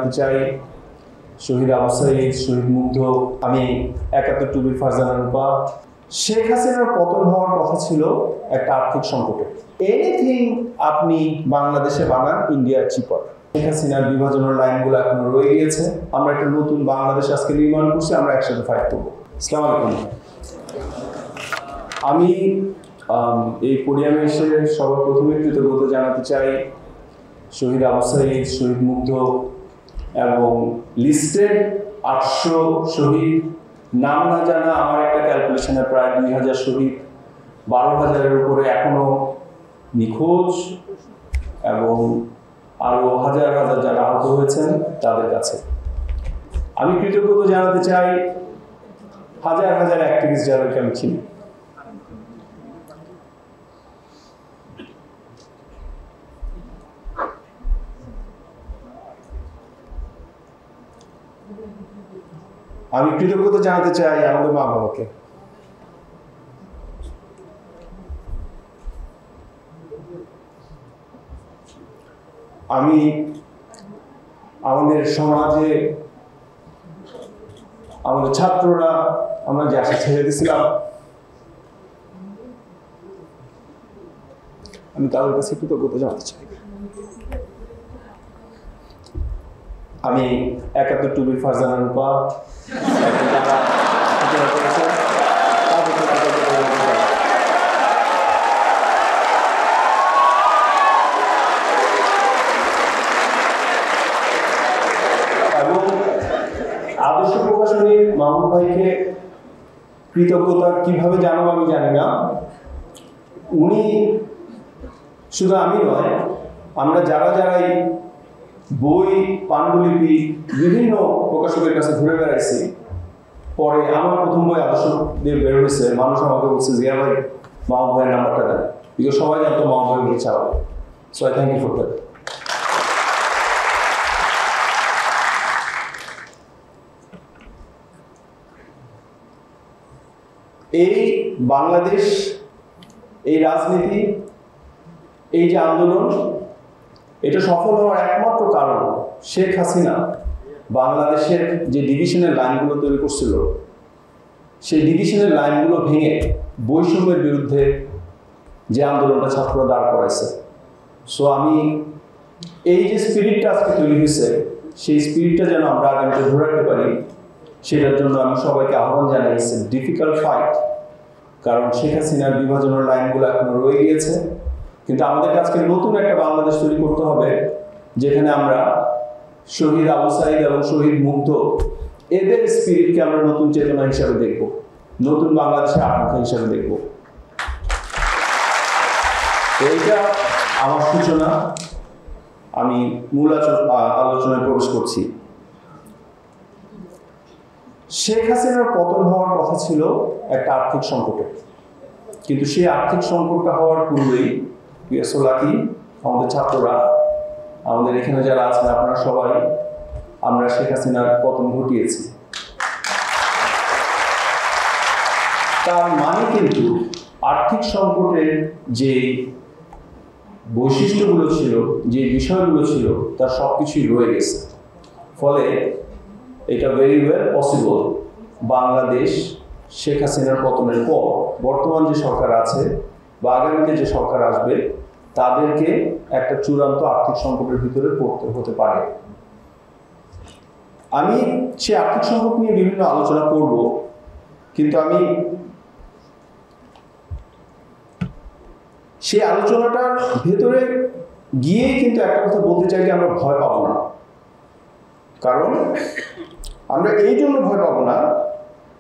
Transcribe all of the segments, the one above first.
জানাতে চাই শহীদ আবু সাঈদ, শহীদ মুগ্ধ, আমি ৭১ টুবির ফারজানা রূপা। শেখ হাসিনার পতন হওয়ার কথা ছিল একটা আর্থিক সংকটে। এনিথিং আপনি বাংলাদেশে বানান, ইন্ডিয়ার চিপার। শেখ হাসিনার বিভাজনের লাইনগুলো এখনো রয়ে গিয়েছে। আমরা একটা নতুন বাংলাদেশ আজকে নির্মাণ করছি, আমরা একসাথে ফাইট করবো। আসসালামু আলাইকুম। আমি এই পোডিয়ামে এসে সবার প্রথমে কৃতজ্ঞতা জানাতে চাই শহীদ আবু সাঈদ, শহীদ মুগ্ধ এবং লিস্টেড ৮০০ শহীদ, নাম না জানা আমার একটা ক্যালকুলেশনে প্রায় ২,০০০ শহীদ, ১২,০০০-এর উপরে এখনো নিখোঁজ এবং আরো হাজার হাজার যারা আহত হয়েছেন তাদের কাছে আমি কৃতজ্ঞতা জানাতে চাই। হাজার হাজার অ্যাক্টিভিস্ট যাদেরকে আমি চিনি। আমি কৃতজ্ঞতা জানাতে চাই আমাদের মা বাবাকে। আমি আমাদের সমাজে আমাদের ছাত্ররা আমরা যে আশা ছেড়ে দিয়েছিলাম, আমি তাদের কাছে কৃতজ্ঞতা জানাতে চাই। আমি ৭১ টুবির ফারজানা রূপা এবং আদর্শ প্রকাশনীর মামুন ভাইকে কৃতজ্ঞতা কিভাবে জানাবো আমি জানি না। উনি শুধু আমি নয়, আমরা যারাই বই, পাণ্ডুলিপি বিভিন্ন প্রকাশকের কাছে ঘুরে বেড়াইছি, পরে আমার প্রথম বই আদর্শ দিয়ে বের হয়েছে, মানুষ আমাকে বলছে জিয়া ভাই মামুন ভাইয়ের নাম্বারটা দেন, বিকজ সবাই জানতো মামুন ভাই বই চাওয়া। So I thank you for that. এই বাংলাদেশ, এই রাজনীতি, এই যে আন্দোলন, এটা সফল হওয়ার একমাত্র কারণ শেখ হাসিনা বাংলাদেশের যে ডিভিশনের লাইনগুলো তৈরি করছিল, সেই ডিভিশনের লাইনগুলো ভেঙে বৈষম্যের বিরুদ্ধে যে আন্দোলনটা ছাত্ররা দাঁড় করাইছে। সো আমি এই যে স্পিরিটটা আজকে তৈরি হয়েছে, সেই স্পিরিটটা যেন আমরা আগামীতে ধরে রাখতে পারি, সেটার জন্য আমি সবাইকে আহ্বান জানাইছি। ডিফিকাল্ট ফাইট, কারণ শেখ হাসিনার বিভাজনের লাইনগুলো এখনো রয়ে গিয়েছে। কিন্তু আমাদের আজকে নতুন একটা বাংলাদেশ তৈরি করতে হবে, যেখানে আমরা শহীদ আবু সাঈদ এবং শহীদ মুগ্ধ এদের স্পিরিটকে আমরা নতুন চেতনা হিসাবে দেখব, নতুন বাংলাদেশের আকাঙ্ক্ষা হিসাবে দেখব। এইটা আমার সূচনা। আমি মূল আলোচনায় প্রবেশ করছি। শেখ হাসিনার পতন হওয়ার কথা ছিল একটা আর্থিক সংকটে, কিন্তু সেই আর্থিক সংকটটা হওয়ার পূর্বেই লাকি আমাদের ছাত্ররা, আমাদের এখানে যারা আছেন আপনারা সবাই, আমরা শেখ হাসিনার পতন ঘটিয়েছি। তার মানে কিন্তু আর্থিক সংকটের যে বৈশিষ্ট্যগুলো ছিল, যে বিষয়গুলো ছিল, তার সবকিছুই রয়ে গেছে। ফলে এটা very well possible Bangladesh Sheikh হাসিনার পতনের পর বর্তমান যে সরকার আছে বা আগামীতে যে সরকার আসবে, তাদেরকে একটা চূড়ান্ত আর্থিক সংকটের ভিতরে পড়তে হতে পারে। আমি সে আর্থিক সংকট নিয়ে বিভিন্ন আলোচনা করব, কিন্তু আমি সেই আলোচনাটার ভেতরে গিয়ে কিন্তু একটা কথা বলতে চাই যে আমরা ভয় পাবো না। কারণ আমরা এই জন্য ভয় পাবো না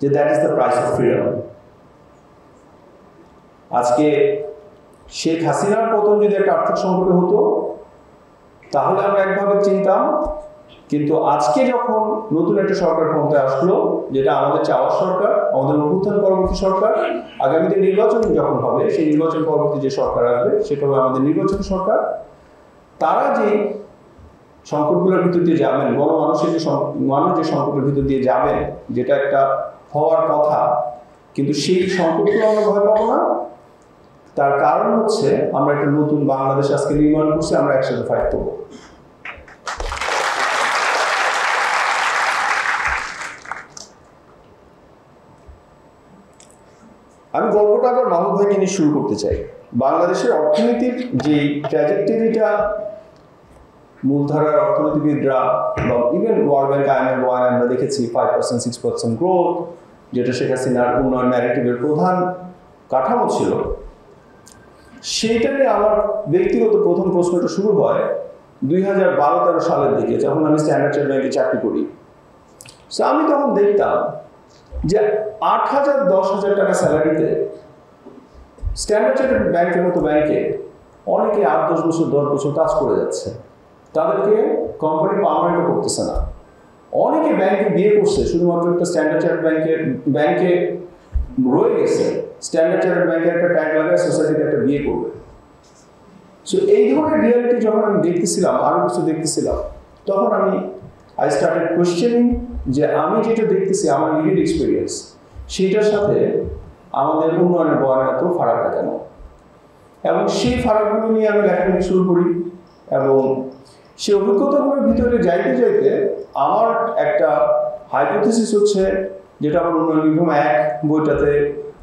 যে that is the price of freedom. আজকে শেখ হাসিনার পতন যদি একটা আর্থিক সংকটে হতো, তাহলে আমরা একভাবে চিনতাম। কিন্তু আজকে যখন নতুন একটা সরকার ক্ষমতায় আসলো, যেটা আমাদের চাওয়ার সরকার, আমাদের অভ্যুত্থান পরবর্তী সরকার, আগামীতে নির্বাচন যখন হবে, সেই নির্বাচন পরবর্তী যে সরকার আসবে সেটা হবে আমাদের নির্বাচন সরকার। তারা যে সংকটগুলোর ভিতর দিয়ে যাবেন, মানুষ যে সংকটের ভিতর দিয়ে যাবেন, যেটা একটা হওয়ার কথা, কিন্তু সেই সংকটগুলো আমরা ভয় পাবো না। তার কারণ হচ্ছে আমরা একটা নতুন বাংলাদেশ আজকে নির্মাণ করছি, আমরা একসাথে ফাইট করবো। আমি গল্পটা আবার মাহমুদ ভাইকে নিয়ে শুরু করতে চাই। বাংলাদেশের অর্থনীতির যে ট্র্যাজেক্টরিটা মূলধারার অর্থনীতিবিদরা বা ইভেন ওয়ার্ল্ড ব্যাংক IMF বয়ান আমরা দেখেছি 5% 6% গ্রোথ, যেটা শেখ হাসিনার উন্নয়ন ন্যারেটিভের প্রধান কাঠামো ছিল, সেইটা নিয়ে আমার ব্যক্তিগত প্রথম প্রশ্নটা শুরু হয় 2012-13 সালের দিকে, যখন আমি স্ট্যান্ডার্ড চার্টার্ড ব্যাংকে চাকরি করি। সো আমি তখন দেখতাম যে 8,000 10,000 টাকা স্যালারিতে স্ট্যান্ডার্ড চার্টার্ড ব্যাংকের মতো ব্যাংকে অনেকে 8-10 বছর 10 বছর কাজ করে যাচ্ছে, তাদেরকে কোম্পানি পার্মানেন্টও করতেছে না। অনেকে ব্যাংকে বিয়ে করছে শুধুমাত্র একটা স্ট্যান্ডার্ড চার্টার্ড ব্যাংকে রয়ে গেছে, স্ট্যান্ডার্ড চার্টার্ড ব্যাংকে একটা ট্যাগ লাগায় সোসাইটিতে একটা বিয়ে করবে। সো এই ধরনের রিয়ালিটি যখন আমি দেখতেছিলাম, আরো কিছু দেখতেছিলাম, তখন আই স্টার্টেড কোয়েশ্চেনিং যে আমি যেটা দেখতেছি আমার লিভিড এক্সপিরিয়েন্স, সেইটার সাথে আমাদের উন্নয়নের বয়ানের এত ফারাকটা কেন। এবং সেই ফারাকগুলো নিয়ে আমি লেখালেখি শুরু করি, এবং সেই অভিজ্ঞতাগুলোর ভিতরে যাইতে যাইতে আমার একটা হাইপোথিসিস হচ্ছে, যেটা আমার উন্নয়ন বিভ্রম 1 বইটাতে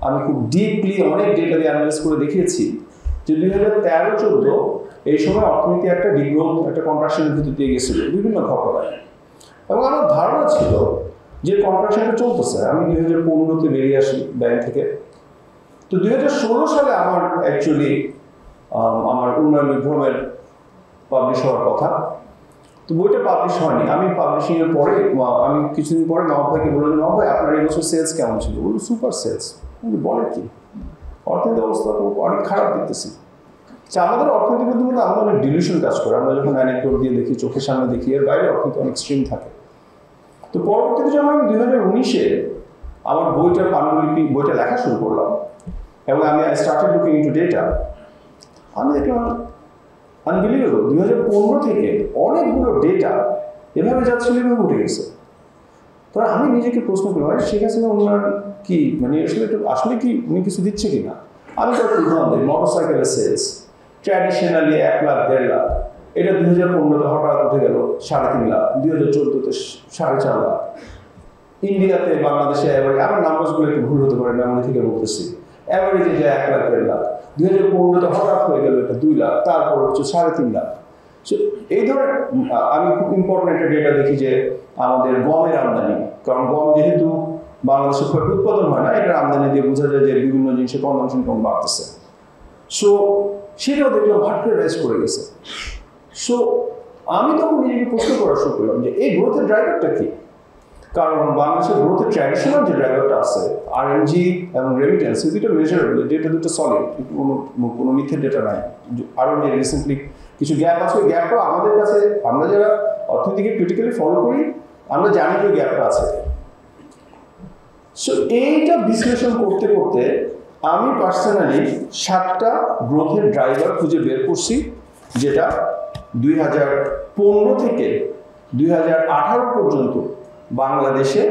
আমি খুব ডিপলি অনেক ডেটা দিয়ে অ্যানালাইজ করে দেখিয়েছি, যে 2013-14 এই সময় অর্থনীতি একটা ডিগ্রোথ, একটা কন্ট্রাকশনের ভিতর দিয়ে গেছিল বিভিন্ন ঘটনায়। এবং আমার ধারণা ছিল যে কন্ট্রাকশনটা চলতেছে। আমি 2015-তে বেরিয়ে আসি ব্যাংক থেকে। তো 2016 সালে আমার অ্যাকচুয়ালি আমার উন্নয়ন বিভ্রমের পাবলিশ হওয়ার কথা। তো বইটা পাবলিশ হয়নি। আমি পাবলিশিং এর পরে আমি কিছুদিন পরে মাহমুদ ভাইকে বললাম, মাহমুদ ভাই আপনার এই বছর সেলস কেমন ছিল? বলল সুপার সেলস। বলে কি, অর্থনীতির অবস্থা তো অনেক খারাপ দেখতেছি। আমাদের অর্থনীতির মধ্যে আমাদের অনেক ডিলিউশন কাজ করে। আমরা যখন অ্যানেকডোট দিয়ে দেখি, চোখের সামনে দেখি, এর বাইরে অর্থনীতি অনেক স্ট্রিম থাকে। তো পরবর্তীতে যখন আমি 2019-এ আমার বইটার পাণ্ডুলিপি বইটা লেখা শুরু করলাম, এবং আমি স্টার্টেড লুকিং ইনটু ডেটা, আমি দেখলাম আনবিলিভেবল। 2015 থেকে অনেকগুলো ডেটা এভাবে যাচ্ছিল, এভাবে উঠে গেছে। তো আমি নিজেকে প্রশ্ন করলাম, শেখ হাসিনা উন্নয়ন কি, মানে আসলে কি উনি কিছু দিচ্ছে কিনা। আমি তো উদাহরণ দিই, মোটরসাইকেলের সেলস ট্র্যাডিশনালি 1 লাখ 1.5 লাখ, এটা 2015-তে হঠাৎ উঠে গেল 3.5 লাখ, 2014-তে 4.5 লাখ। ইন্ডিয়াতে, বাংলাদেশে আমার নাম্বারসগুলো একটু ভুল হতে পারে, মেমোরি থেকে বলতেছি, অ্যাভারেজে যে 1 লাখ 1.5 লাখ, 2015-তে হঠাৎ হয়ে গেল এটা 2 লাখ, তারপর হচ্ছে 3.5 লাখ। এই ধরনের আমি খুব ইম্পর্টেন্ট একটা ডেটা দেখি যে আমাদের গমের আমদানি, কারণ গম যেহেতু বাংলাদেশে খুব উৎপাদন হয় না, এটার আমদানি দিয়ে বোঝা যায় যে বিভিন্ন জিনিসের কনজাম্পশন কম বাড়তেছে। সো সেটাও দেখলাম হাট করে রাইজ করে গেছে। সো আমি তখন নিজেকে প্রশ্ন করা শুরু করলাম যে এই গ্রোথের ড্রাইভারটা কি। কারণ বাংলাদেশের গ্রোথের ট্র্যাডিশনাল যে ড্রাইভারটা আছে RNG এবং রেমিটেন্স, এই দুটো মেজারেবল, ডেটা দুটো সলিড, কোনো মিথ্যের ডেটা নাই। আরও রিসেন্টলি কিছু গ্যাপ আছে, ওই গ্যাপটা আমাদের কাছে, আমরা যারা অর্থনীতিকে ক্রিটিক্যালি ফলো করি, আমরা জানি যে গ্যাপটা আছে। সো এইটা বিশ্লেষণ করতে করতে আমি পার্সোনালি 7টা গ্রোথের ড্রাইভার খুঁজে বের করছি, যেটা 2015 থেকে 2018 পর্যন্ত বাংলাদেশে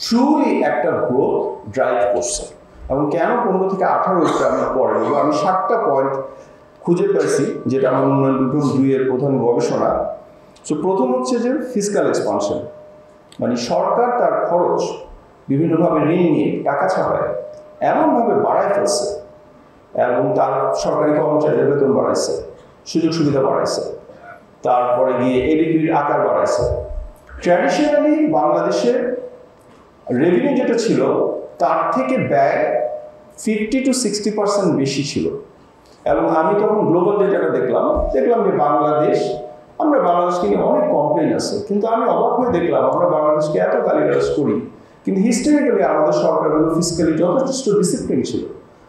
ট্রুলি একটা গ্রোথ ড্রাইভ করছে। এবং কেন 15 থেকে 18 এটা আমি পরে বলবো। আমি 7টা পয়েন্ট খুঁজে পেয়েছি, যেটা আমার উন্নয়ন বিভ্রম 2-এর প্রধান গবেষণা। সো প্রথম হচ্ছে যে ফিসক্যাল এক্সপানশন, মানে সরকার তার খরচ বিভিন্নভাবে ঋণ নিয়ে টাকা ছাপায় এমনভাবে বাড়ায় ফেলছে, এবং তার সরকারি কর্মচারীদের বেতন বাড়াইছে, সুযোগ সুবিধা বাড়াইছে, তারপরে গিয়ে এডিপির আকার বাড়াইছে। ট্র্যাডিশনালি বাংলাদেশের রেভিনিউ যেটা ছিল তার থেকে ব্যয় 50 to 60% বেশি ছিল। এবং আমি তখন গ্লোবাল ডেটাটা দেখলাম যে আমরা বাংলাদেশকে নিয়ে অনেক কমপ্লেন আছে, কিন্তু আমি অবাক হয়ে দেখলাম আমরা বাংলাদেশকে এত গালিগালাজ করি, কিন্তু হিস্টোরিক্যালি আমাদের সরকারগুলো ফিজিক্যালি যথেষ্ট ডিসিপ্লিন ছিল।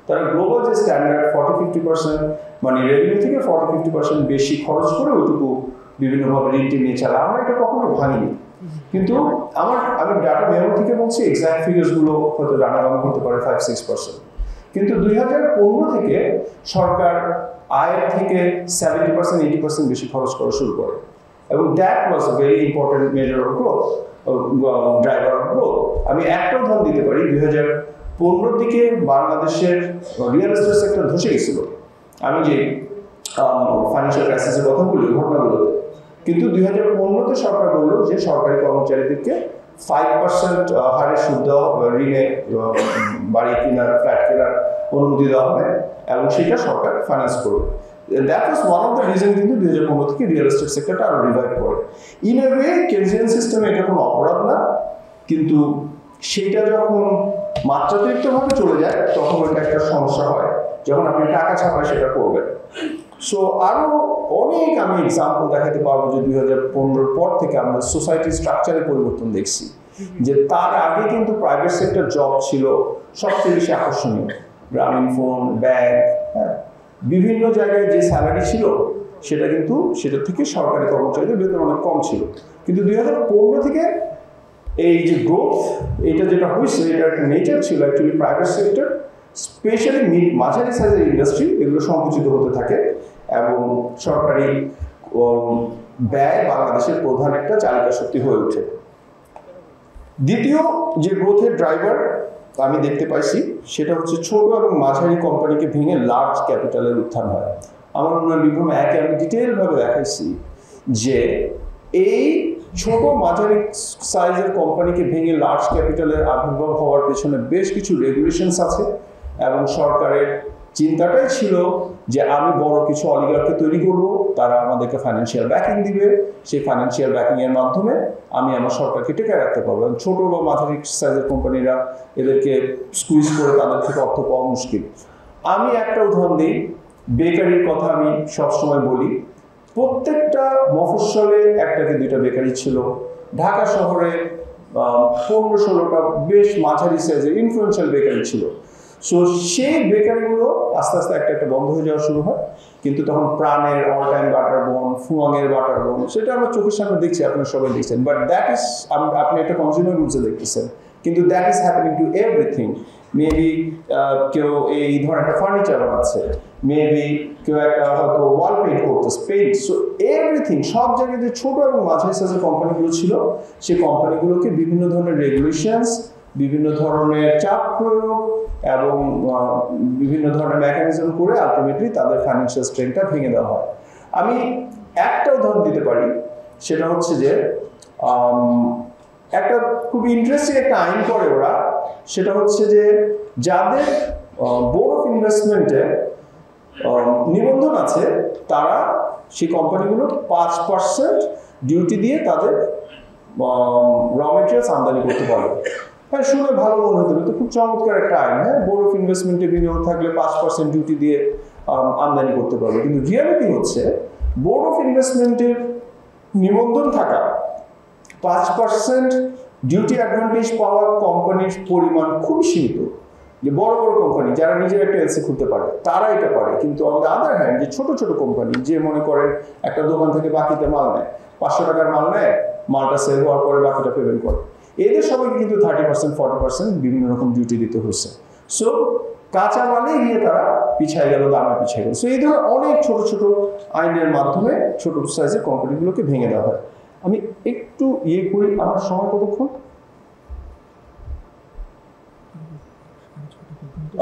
তারা গ্লোবাল যে স্ট্যান্ডার্ড 40-50% মানে রেভিনিউ থেকে 40-50% বেশি খরচ করে ওইটুকু বিভিন্নভাবে ঋণ নিয়ে চালা, আমরা এটা কখনো ভাঙিনি। কিন্তু আমি ডাটা মেমো থেকে বলছি, এক্সাক্ট ফিগার্সগুলো হয়তো ডানাগামি হতে পারে 5-6%। কিন্তু 2015 থেকে সরকার আয়ের থেকে 70-80% বেশি খরচ করা শুরু করে, এবং that was a very important measure of growth, driver of growth. আমি একটা উদাহরণ দিতে পারি, 2015 দিকে বাংলাদেশের রিয়েল এস্টেট সেক্টর ধসে গেছিল। আমি যে ফাইন্যান্সিয়াল ক্রাইসিসের কথা বলি ঘটনাগুলোতে, কিন্তু 2015-তে সরকার বললো যে সরকারি কর্মচারীদেরকে 5% হারে সুদ দেওয়া ঋণে বাড়ি কেনার ফ্ল্যাট কেনার অনুমতি দেওয়া হবে এবং সেটা সরকার ফাইন্যান্স করবে। That was one of the reason কিন্তু 2015 থেকে রিয়েল এস্টেট সেক্টরটা আরো রিভাইভ করে। ইন এ ওয়ে কেনজিয়ান সিস্টেমে এটা কোনো অপরাধ না, কিন্তু সেটা যখন মাত্রাতিরিক্তভাবে চলে যায় তখন ওটা একটা সমস্যা হয়, যখন আপনি টাকা ছাপায় সেটা করবেন। সো আরো অনেক আমি এক্সাম্পল দেখাতে পারবো যে 2015 পর থেকে আমরা সোসাইটি স্ট্রাকচারে পরিবর্তন দেখছি, যে তার আগে কিন্তু প্রাইভেট সেক্টর জব ছিল সবচেয়ে বেশি আকর্ষণীয়। গ্রামীণ ফোন, ব্যাংক, বিভিন্ন জায়গায় যে স্যালারি ছিল সেটা কিন্তু সেটার থেকে সরকারি কর্মচারীদের বেতন অনেক কম ছিল। কিন্তু 2015 থেকে এই যে গ্রোথ, এটা যেটা হয়েছে এটা একটা নেচার ছিল অ্যাকচুয়ালি প্রাইভেট সেক্টর স্পেশালি মাঝারি সাইজের ইন্ডাস্ট্রি এগুলো সংকুচিত হতে থাকে এবং সরকারি ব্যয় বাংলাদেশের প্রধান একটা চালিকা শক্তি হয়ে ওঠে। দ্বিতীয় যে গ্রোথের ড্রাইভার আমি দেখতে পাইছি সেটা হচ্ছে ছোট এবং মাঝারি কোম্পানিকে ভেঙে লার্জ ক্যাপিটালের উত্থান হয়। আমার উন্নয়ন বিভ্রম একে আমি ডিটেইলভাবে দেখাইছি যে এই ছোট মাঝারি সাইজের কোম্পানিকে ভেঙে লার্জ ক্যাপিটালের আবির্ভাব হওয়ার পেছনে বেশ কিছু রেগুলেশনস আছে এবং সরকারের চিন্তাটাই ছিল যে আমি বড় কিছু অলিগারকে তৈরি করব, তারা আমাদেরকে ফাইন্যান্সিয়াল ব্যাকিং দিবে, সেই ফাইন্যান্সিয়াল ব্যাকিং এর মাধ্যমে আমি আমার সরকারকে টেকে রাখতে পারবো। ছোট বা মাঝারি সাইজের কোম্পানিরা এদেরকে স্কুইজ করে তাদের থেকে অর্থ পাওয়া মুশকিল। আমি একটা উদাহরণ দিই, বেকারির কথা আমি সবসময় বলি। প্রত্যেকটা মফস্বলে একটা কি দুইটা বেকারি ছিল। ঢাকা শহরে 15-16টা বেশ মাঝারি সাইজের ইনফ্লুয়েন্সিয়াল বেকারি ছিল। সো সেই বেকারিগুলো আস্তে আস্তে একটা একটা বন্ধ হয়ে যাওয়া শুরু হয়। কিন্তু তখন প্রাণের, অল টাইম বাটার বোন, ফুয়াংয়ের বাটার বোন, সেটা আমরা চোখের সামনে দেখছি, আপনারা সবাই দেখছেন। বাট দ্যাট ইজ, আপনি একটা কনজিউমার গুডসে দেখতেছেন, কিন্তু that is happening two everything. Maybe কেউ এই ধরনের একটা ফার্নিচার বানাচ্ছে, মেবি কেউ একটা হয়তো ওয়াল পেইন্ট করতেছে, পেইন্ট। সো এভরিথিং, সব জায়গায় যে ছোট এবং মাঝারি সাইজের কোম্পানিগুলো ছিল সেই কোম্পানিগুলোকে বিভিন্ন ধরনের রেগুলেশনস, বিভিন্ন ধরনের চাপ প্রয়োগ এবং বিভিন্ন ধরনের মেকানিজম করে আলটিমেটলি তাদের ফাইন্যান্সিয়াল স্ট্রেংথটা ভেঙে দেওয়া হয়। আমি একটা উদাহরণ দিতে পারি, সেটা হচ্ছে যে একটা খুব ইন্টারেস্টিং একটা আইন করে ওরা, সেটা হচ্ছে যে যাদের বোর্ড অফ ইনভেস্টমেন্টে নিবন্ধন আছে তারা সেই কোম্পানিগুলো 5% ডিউটি দিয়ে তাদের র মেটেরিয়ালস আমদানি করতে পারবে। হ্যাঁ, শুনে ভালো মনে হতে পারে, খুব চমৎকার একটা আইন। হ্যাঁ, বোর্ড অফ ইনভেস্টমেন্টে বিনিয়োগ থাকলে 5% ডিউটি দিয়ে আমদানি করতে পারবে। কিন্তু রিয়ালিটি হচ্ছে বোর্ড অফ ইনভেস্টমেন্টের নিবন্ধন থাকা 5% ডিউটি অ্যাডভান্টেজ পাওয়া কোম্পানির পরিমাণ খুব সীমিত। যে বড় বড় কোম্পানি যারা নিজের একটা এলসি খুলতে পারে তারা এটা পারে, কিন্তু অন দ্য আদার হ্যান্ড যে ছোট ছোট কোম্পানি, যে মনে করেন একটা দোকান থেকে বাকিতে মাল নেয়, 500 টাকার মাল নেয়, মালটা সেল হওয়ার পরে বাকিটা পেমেন্ট করে, এদের সবাইকে কিন্তু 30% 40% বিভিন্ন রকম ডিউটি দিতে হচ্ছে। সো কাঁচা মালে গিয়ে তারা পিছায় গেল, দামে পিছায় গেল। সো এই ধরনের অনেক ছোট ছোট আইনের মাধ্যমে ছোট সাইজের কোম্পানিগুলোকে ভেঙে দেওয়া হয়। আমি একটু করি, আমার সময় কতক্ষণ?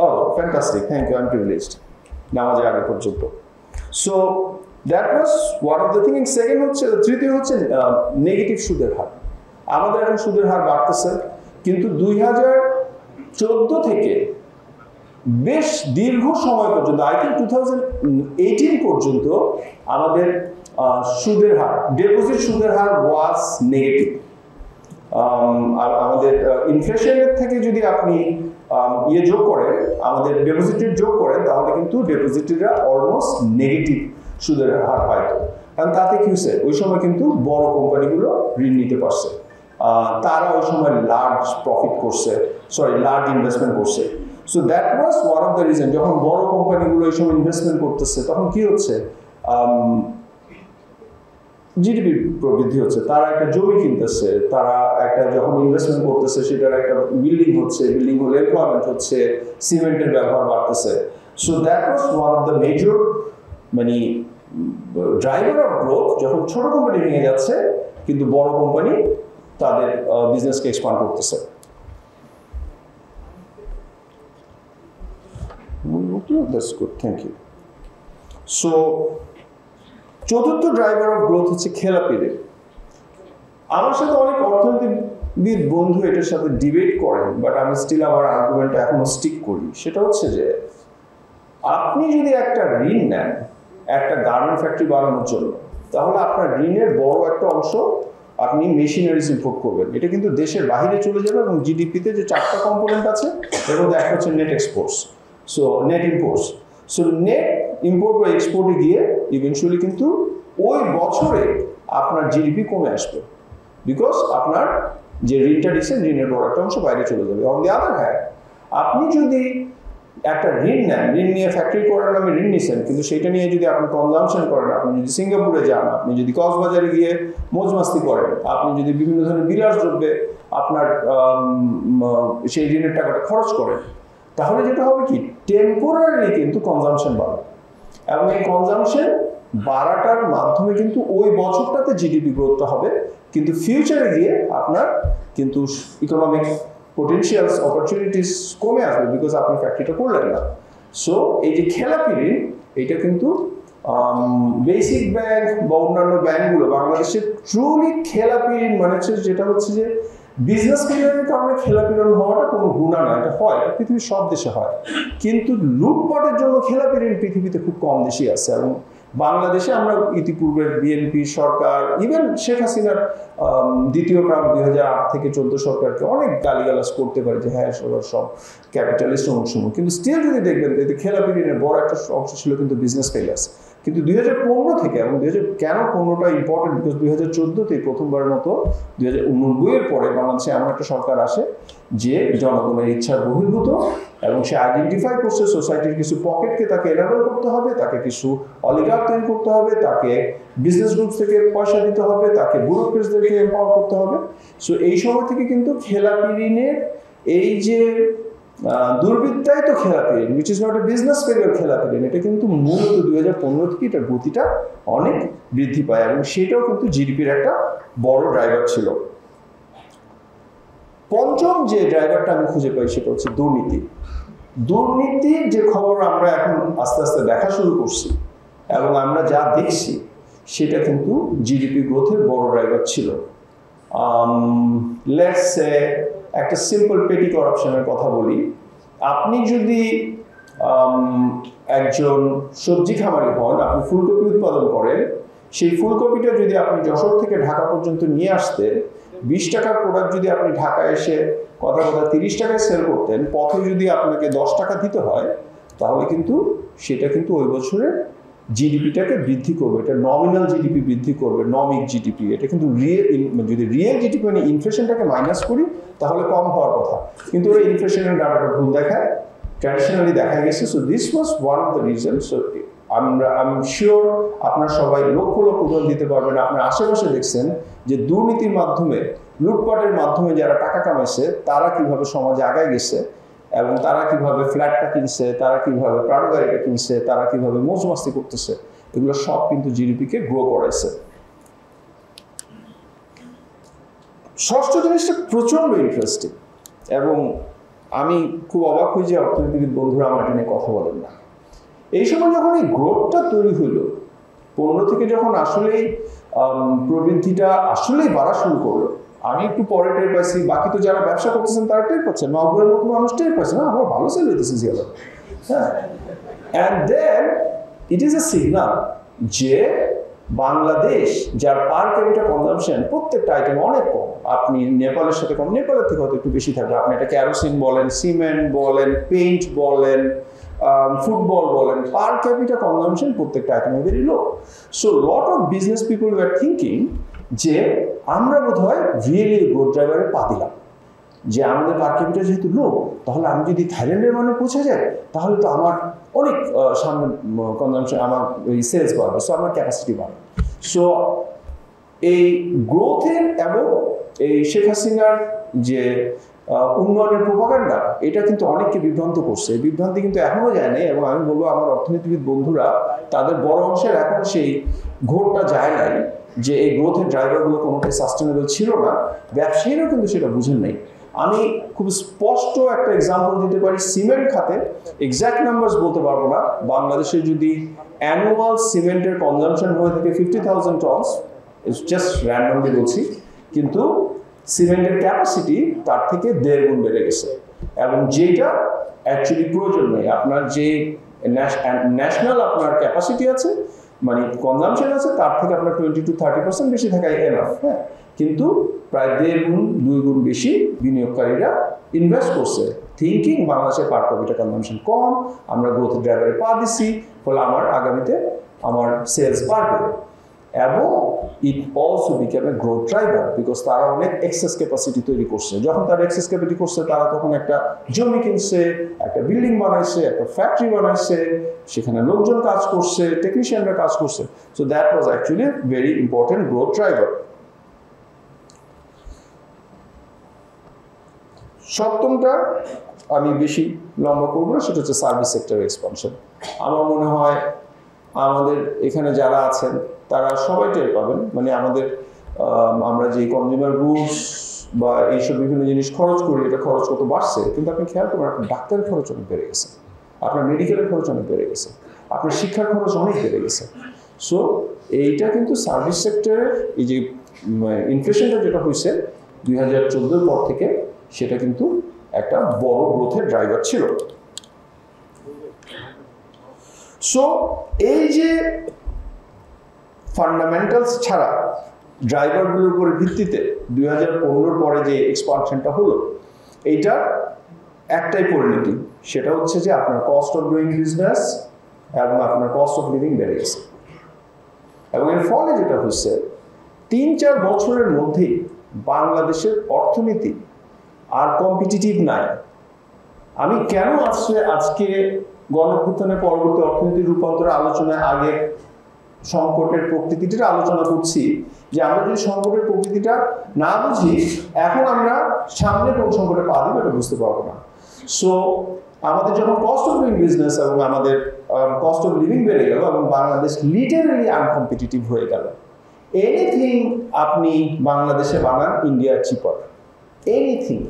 Oh, fantastic. Thank you. I'm privileged. নামাজের আগে পর্যন্ত। So that was one of the thing. And second হচ্ছে, তৃতীয় হচ্ছে নেগেটিভ সুদের হার। আমাদের এখন সুদের হার বাড়তেছে, কিন্তু 2014 থেকে বেশ দীর্ঘ সময় পর্যন্ত, আই থিঙ্ক 2018 পর্যন্ত আমাদের সুদের হার, ডিপোজিট সুদের হার ওয়াজ নেগেটিভ। আমাদের ইনফ্লেশনের থেকে যদি আপনি যোগ করেন, আমাদের ডিপোজিটের যোগ করেন, তাহলে কিন্তু ডিপোজিটরা অলমোস্ট নেগেটিভ সুদের হার পাইতো। কারণ তাতে কি হয়েছে, ওই সময় কিন্তু বড় কোম্পানিগুলো ঋণ নিতে পারছে, তারা ওই সময় লার্জ প্রফিট করছে, লার্জ ইনভেস্টমেন্ট করছে। So that was one of the reason. যখন বড় কোম্পানিগুলো এই সময় ইনভেস্টমেন্ট করতেছে তখন কি হচ্ছে, জিডিপি প্রবৃদ্ধি হচ্ছে, তারা একটা জমি কিনতেছে, তারা একটা যখন ইনভেস্টমেন্ট করতেছে সেটার একটা বিল্ডিং হচ্ছে, বিল্ডিং হলে এমপ্লয়মেন্ট হচ্ছে, সিমেন্টের ব্যবহার বাড়তেছে। So that was one of the major মানে ড্রাইভার অফ গ্রোথ। যখন ছোট কোম্পানি ভেঙে যাচ্ছে কিন্তু বড় কোম্পানি তাদের বিজনেসকে এক্সপান্ড করতেছে। That's good, thank you. So চতুর্থ ড্রাইভার অফ গ্রোথ হচ্ছে খেলাপি রেট। আমার সাথে অনেক অর্থনীতি বন্ধু এটার সাথে ডিবেট করেন, বাট আমি স্টিল আমার আর্গুমেন্ট এখনো স্টিক করি। সেটা হচ্ছে যে আপনি যদি একটা ঋণ নেন একটা গার্মেন্ট ফ্যাক্টরি বানানোর জন্য, তাহলে আপনার ঋণের বড় একটা অংশ আপনি মেশিনারিজ ইম্পোর্ট করবেন। এটা কিন্তু দেশের বাইরে চলে যাবে এবং জিডিপিতে যে 4টা কম্পোনেন্ট আছে এর মধ্যে একটা হচ্ছে net exports, so net imports. So net import বা এক্সপোর্টে গিয়ে ইভেনচুয়ালি কিন্তু ওই বছরে আপনার জিডিপি কমে আসবে, বিকজ আপনার যে ঋণটা দিচ্ছেন ঋণের বড় একটা অংশ বাইরে চলে যাবে। অন দি আদার হ্যান্ড, আপনি যদি একটা ঋণ নেন, ঋণ নিয়ে ফ্যাক্টরি করার নামে ঋণ নিচ্ছেন, কিন্তু সেটা নিয়ে যদি আপনি কনজামশন করেন, আপনি যদি সিঙ্গাপুরে যান, আপনি যদি কক্সবাজারে গিয়ে মৌজমাস্তি করেন, আপনি যদি বিভিন্ন ধরনের বিলাস দ্রব্যে আপনার সেই ঋণের টাকাটা খরচ করেন, তাহলে যেটা হবে কি টেম্পোরারি কিন্তু কনজামশন বাড়বে, এবং এই কনজামশন বাড়াটার মাধ্যমে কিন্তু ওই বছরটাতে জিডিপি গ্রোথটা হবে, কিন্তু ফিউচারে গিয়ে আপনার কিন্তু ইকোনমিক পোটেনশিয়ালস অপরচুনিটিস কমে আসবে, বিকজ আপনি ফ্যাক্টরিটা করলেন না। সো এই যে খেলাপি ঋণ, এটা কিন্তু বেসিক ব্যাংক বা অন্যান্য ব্যাংকগুলো বাংলাদেশে ট্রুলি খেলাপি ঋণ মানে হচ্ছে যেটা হচ্ছে যে বিজনেস ফেলিয়ারের কারণে খেলাপি ঋণ হওয়াটা কোনো গুণা না, এটা হয়, এটা পৃথিবীর সব দেশে হয়। কিন্তু লুটপাটের জন্য খেলাপি ঋণ পৃথিবীতে খুব কম দেশই আছে, এবং বাংলাদেশে আমরা ইতিপূর্বে বিএনপি সরকার, ইভেন শেখ হাসিনার দ্বিতীয় টার্ম 2008 থেকে 14 সরকারকে অনেক গালিগালাজ করতে পারে যে হ্যাঁ সব ক্যাপিটালিস্ট অংশসমূহ, কিন্তু স্টিল যদি দেখবেন এতে খেলাপি ঋণের বড় একটা অংশ ছিল কিন্তু বিজনেস ফেলিয়ার্স। কিন্তু 2015 থেকে, এবং কেন 15টা ইম্পর্টেন্ট, বিকজ 2014-তে প্রথমবারের মতো 2099-এর পরে বাংলাদেশে এমন একটা সরকার আসে যে জনগণের ইচ্ছার বহির্ভূত, এবং সে আইডেন্টিফাই করছে সোসাইটির কিছু পকেটকে তাকে এনাবেল করতে হবে, তাকে কিছু অলিগার্ক তৈরি করতে হবে, তাকে বিজনেস গ্রুপ থেকে পয়সা দিতে হবে, তাকে ব্যুরোক্রেটসদেরকে এম্পাওয়ার করতে হবে। সো এই সময় থেকে কিন্তু খেলাপি ঋণের এই যে দুর্বৃত্তায়িত খেলাপি ঋণ, which is not a business failure খেলাপি ঋণ, এটা কিন্তু মূলত 2015 থেকে এটার গতিটা অনেক বৃদ্ধি পায়, এবং সেটাও কিন্তু জিডিপির একটা বড় ড্রাইভার ছিল। পঞ্চম যে ড্রাইভারটা আমি খুঁজে পাই সেটা হচ্ছে দুর্নীতি। দুর্নীতির যে খবর আমরা এখন আস্তে আস্তে দেখা শুরু করছি, এবং আমরা যা দেখছি সেটা কিন্তু জিডিপি গ্রোথের বড় ড্রাইভার ছিল। লেটস সে একটা সিম্পল পেটি করাপশনের কথা বলি। আপনি যদি একজন সবজি খামারি হন, আপনি ফুলকপি উৎপাদন করেন, সেই ফুলকপিটা যদি আপনি যশোর থেকে ঢাকা পর্যন্ত নিয়ে আসতে 20 টাকার প্রোডাক্ট যদি আপনি ঢাকায় এসে কথা 30 টাকায় সেল করতেন, পথে যদি আপনাকে 10 টাকা দিতে হয়, তাহলে কিন্তু সেটা কিন্তু ওই বছরের জিডিপিটাকে বৃদ্ধি করবে। এটা নমিনাল জিডিপি বৃদ্ধি করবে, নমিক জিডিপি। এটা কিন্তু যদি রিয়েল জিডিপি মানে ইনফ্লেশনটাকে মাইনাস করি তাহলে কম হওয়ার কথা, কিন্তু ওরা ইনফ্লেশনের ডাটাটা ভুল দেখায়, ট্র্যাডিশনালি দেখা গেছে। So this was one of the reason. So আমি শিওর আপনারা সবাই লক্ষ লক্ষ উদাহরণ দিতে পারবেন, আপনার আশেপাশে দেখছেন যে দুর্নীতির মাধ্যমে, লুটপাটের মাধ্যমে যারা টাকা কামাইছে তারা কিভাবে সমাজে আগায় গেছে, এবং তারা কিভাবে ফ্ল্যাটটা কিনছে, তারা কিভাবে প্রাড়ো গাড়িটা কিনছে, তারা কিভাবে মৌজমাস্তি করতেছে, এগুলো সব কিন্তু জিডিপিকে গ্রো করাইছে। ষষ্ঠ জিনিসটা প্রচন্ড ইন্টারেস্টিং, এবং আমি খুব অবাক হই যে অর্থনীতিবিদ বন্ধুরা আমার এটা নিয়ে কথা বলেন না। এই সময় যখন এই গ্রোথটা তৈরি হইল 15 থেকে, যখন আসলেই প্রবৃদ্ধিটা আসলেই বাড়া শুরু করলো, আমি একটু পরে টের পাইছি, বাকি তো যারা ব্যবসা করতেছেন তারা টের পাচ্ছেন, নগরের মতো মানুষ টের পাচ্ছে না, আমরা ভালো সেল হইতেছে জিয়ালা। হ্যাঁ, and then it is a signal যে বাংলাদেশ, যার পার ক্যাপিটা কনজাম্পশন প্রত্যেকটা আইটেম অনেক কম, আপনি নেপালের সাথে কম, নেপালের থেকে হয়তো একটু বেশি থাকবে, আপনি এটা ক্যারোসিন বলেন, সিমেন্ট বলেন, পেইন্ট বলেন, ফুটবল বলেন, পার ক্যাপিটা কনজাম্পশন প্রত্যেকটা আইটেমে very low. So lot of business people were thinking যে আমরা বোধহয় রিয়েলি গ্রোথ ড্রাইভারে পা দিলাম, যে আমাদের পার ক্যাপিটা যেহেতু লো, তাহলে আমি যদি থাইল্যান্ডের মানে পৌঁছে যাই তাহলে তো আমার অনেক সামনে কনজাম্পশন, আমার এই সেলস বাড়বে, সো আমার ক্যাপাসিটি বাড়বে। সো এই গ্রোথের এবং এই শেখ হাসিনার যে উন্নয়নের প্রোপাগান্ডা, এটা কিন্তু অনেককে বিভ্রান্ত করছে। এই বিভ্রান্তি কিন্তু এখনো যায় নাই, এবং আমি বলবো আমার অর্থনীতিবিদ বন্ধুরা তাদের বড় অংশের এখন সেই ঘোরটা যায় নাই যে এই গ্রোথের ড্রাইভারগুলো কোনোটাই সাস্টেনেবল ছিল না। ব্যবসায়ীরাও কিন্তু সেটা বুঝেন নাই। আমি খুব স্পষ্ট একটা এক্সাম্পল দিতে পারি, সিমেন্ট খাতে এক্সাক্ট নাম্বারস বলতে পারবো না, বাংলাদেশে যদি অ্যানুয়াল সিমেন্টের কনজাম্পশন হয়ে থাকে 50,000 টনস, জাস্ট র্যান্ডমলি বলছি, কিন্তু সিমেন্টের ক্যাপাসিটি তার থেকে 1.5 গুণ বেড়ে গেছে, এবং যেটা অ্যাকচুয়ালি প্রয়োজন নেই। আপনার যে ন্যাশনাল আপনার ক্যাপাসিটি আছে, মানে কনজাম্পশন আছে, তার থেকে আপনার 20 to 30% বেশি থাকাই এনাফ। হ্যাঁ, কিন্তু প্রায় 1.5 গুণ 2 গুণ বেশি বিনিয়োগকারীরা ইনভেস্ট করছে, থিঙ্কিং বাংলাদেশের পার ক্যাপিটা কনজাম্পশন কম, আমরা গ্রোথ ড্রাইভারে পা দিছি, ফলে আমার আগামীতে আমার সেলস বাড়বে। এবং it also became A growth driver, because তারা অনেক এক্সেস ক্যাপাসিটি তৈরি করছে। যখন তারা এক্সেস ক্যাপাসিটি করছে, তারা তখন একটা জমি কিনছে, একটা বিল্ডিং বানাইছে, একটা ফ্যাক্টরি বানাইছে, সেখানে লোকজন কাজ করছে, টেকনিশিয়ানরা কাজ করছে। So that was actually very important growth driver. সপ্তমটা আমি বেশি লম্বা করবো না, সেটা হচ্ছে সার্ভিস সেক্টর এক্সপানশন। আমার মনে হয় আমাদের এখানে যারা আছেন তারা সবাই টের পাবেন, মানে আমরা যে কনজিউমার গুডস বা এইসব বিভিন্ন জিনিস খরচ করি, এটা খরচ কত বাড়ছে। কিন্তু আপনি খেয়াল করবেন, আপনার ডাক্তারের খরচ অনেক বেড়ে গেছে, আপনার মেডিকেলের খরচ অনেক বেড়ে গেছে, আপনার শিক্ষার খরচ অনেক বেড়ে গেছে। সো এইটা কিন্তু সার্ভিস সেক্টরের এই যে ইনফ্লেশনটা যেটা হয়েছে 2014 পর থেকে, সেটা কিন্তু একটা বড় গ্রোথের ড্রাইভার ছিল। সো এই যে ফান্ডামেন্টালস ছাড়া ড্রাইভারগুলোর উপর ভিত্তিতে 2015 পরে যে এক্সপানশনটা হলো, এইটার একটাই পরিণতি, সেটা হচ্ছে যে আপনার কস্ট অফ ডুইং বিজনেস এবং আপনার কস্ট অফ লিভিং বেড়ে গেছে। এবং এর ফলে যেটা হচ্ছে, 3-4 বছরের মধ্যেই বাংলাদেশের অর্থনীতি আর কম্পিটিটিভ নাই। আমি কেন আজকে গণঅভ্যুত্থানের পরবর্তী অর্থনীতির রূপান্তরের আলোচনায় আগে সংকটের প্রকৃতিটা আলোচনা করছি, যে আমরা যদি সংকটের প্রকৃতিটা না বুঝি, এখন আমরা সামনে কোন সংকটে পা দিব এটা বুঝতে পারবো না। সো আমাদের যখন কস্ট অফ ডুইং বিজনেস এবং আমাদের কস্ট অফ লিভিং বেড়ে গেল এবং বাংলাদেশ লিটারালি আনকম্পিটিটিভ হয়ে গেল। এনিথিং আপনি বাংলাদেশে বানান, ইন্ডিয়া চিপার। এনিথিং।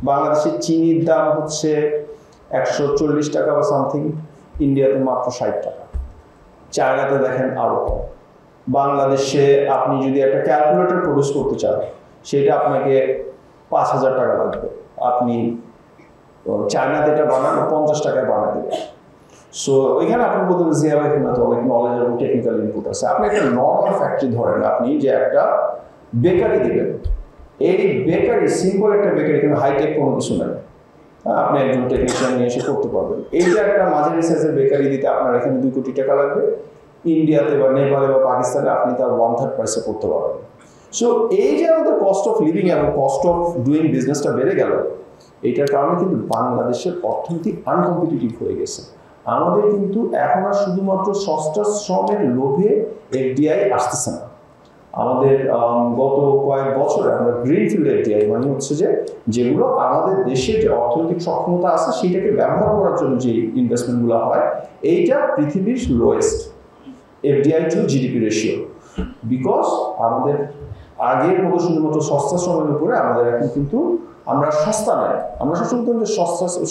বাংলাদেশের চিনির দাম হচ্ছে 140 টাকা বা সামথিং, ইন্ডিয়াতে মাত্র 60 টাকা, চায়নাতে দেখেন আরো কম। বাংলাদেশে আপনি যদি একটা ক্যালকুলেটর প্রডিউস করতে চান, সেটা আপনাকে 5000 টাকা লাগবে, আপনি চায়নাতে এটা বানান 50 টাকায় বানিয়ে দেবে। সো এখানে আপনি বলতে জিয়া ভাই তো অনেক নলেজ এবং টেকনিক্যাল ইনপুট আছে। আপনি একটা নর্মাল ফ্যাক্টরি ধরেন, আপনি যে একটা বেকারি দিবেন, এই বেকারি সিম্পল একটা বেকারি, কিন্তু হাইটেক কোনো কিছু নেই, আপনি একজন টেকনিশিয়ান নিয়ে এসে করতে পারবেন। এইটা একটা মাঝারি সাইজের বেকারি দিতে আপনার এখানে 2 কোটি টাকা লাগবে, ইন্ডিয়াতে বা নেপালে বা পাকিস্তানে আপনি তার 1/3 প্রাইসে করতে পারবেন। সো এই যে আমাদের কস্ট অফ লিভিং এবং কস্ট অফ ডুইং বিজনেসটা বেড়ে গেল, এইটার কারণে কিন্তু বাংলাদেশের অর্থনীতি আনকম্পিটিটিভ হয়ে গেছে। আমাদের কিন্তু এখন আর শুধুমাত্র সস্তা শ্রমের লোভে এফডিআই আসতেছে না। আমাদের গত কয়েক বছরে আমরা গ্রিনফিল্ড এফডিআই, মানে হচ্ছে যেগুলো আমাদের দেশে যে অর্থনৈতিক সক্ষমতা আছে সেটাকে ব্যবহার করার জন্য যে ইনভেস্টমেন্টগুলো হয়, এইটা পৃথিবীর lowest FDI two GDP ratio. Because আমাদের আগের মতো শুধুমাত্র সস্তা শ্রমের উপরে আমাদের এখন কিন্তু আমরা সস্তা নেই। আমরা সবসময় যে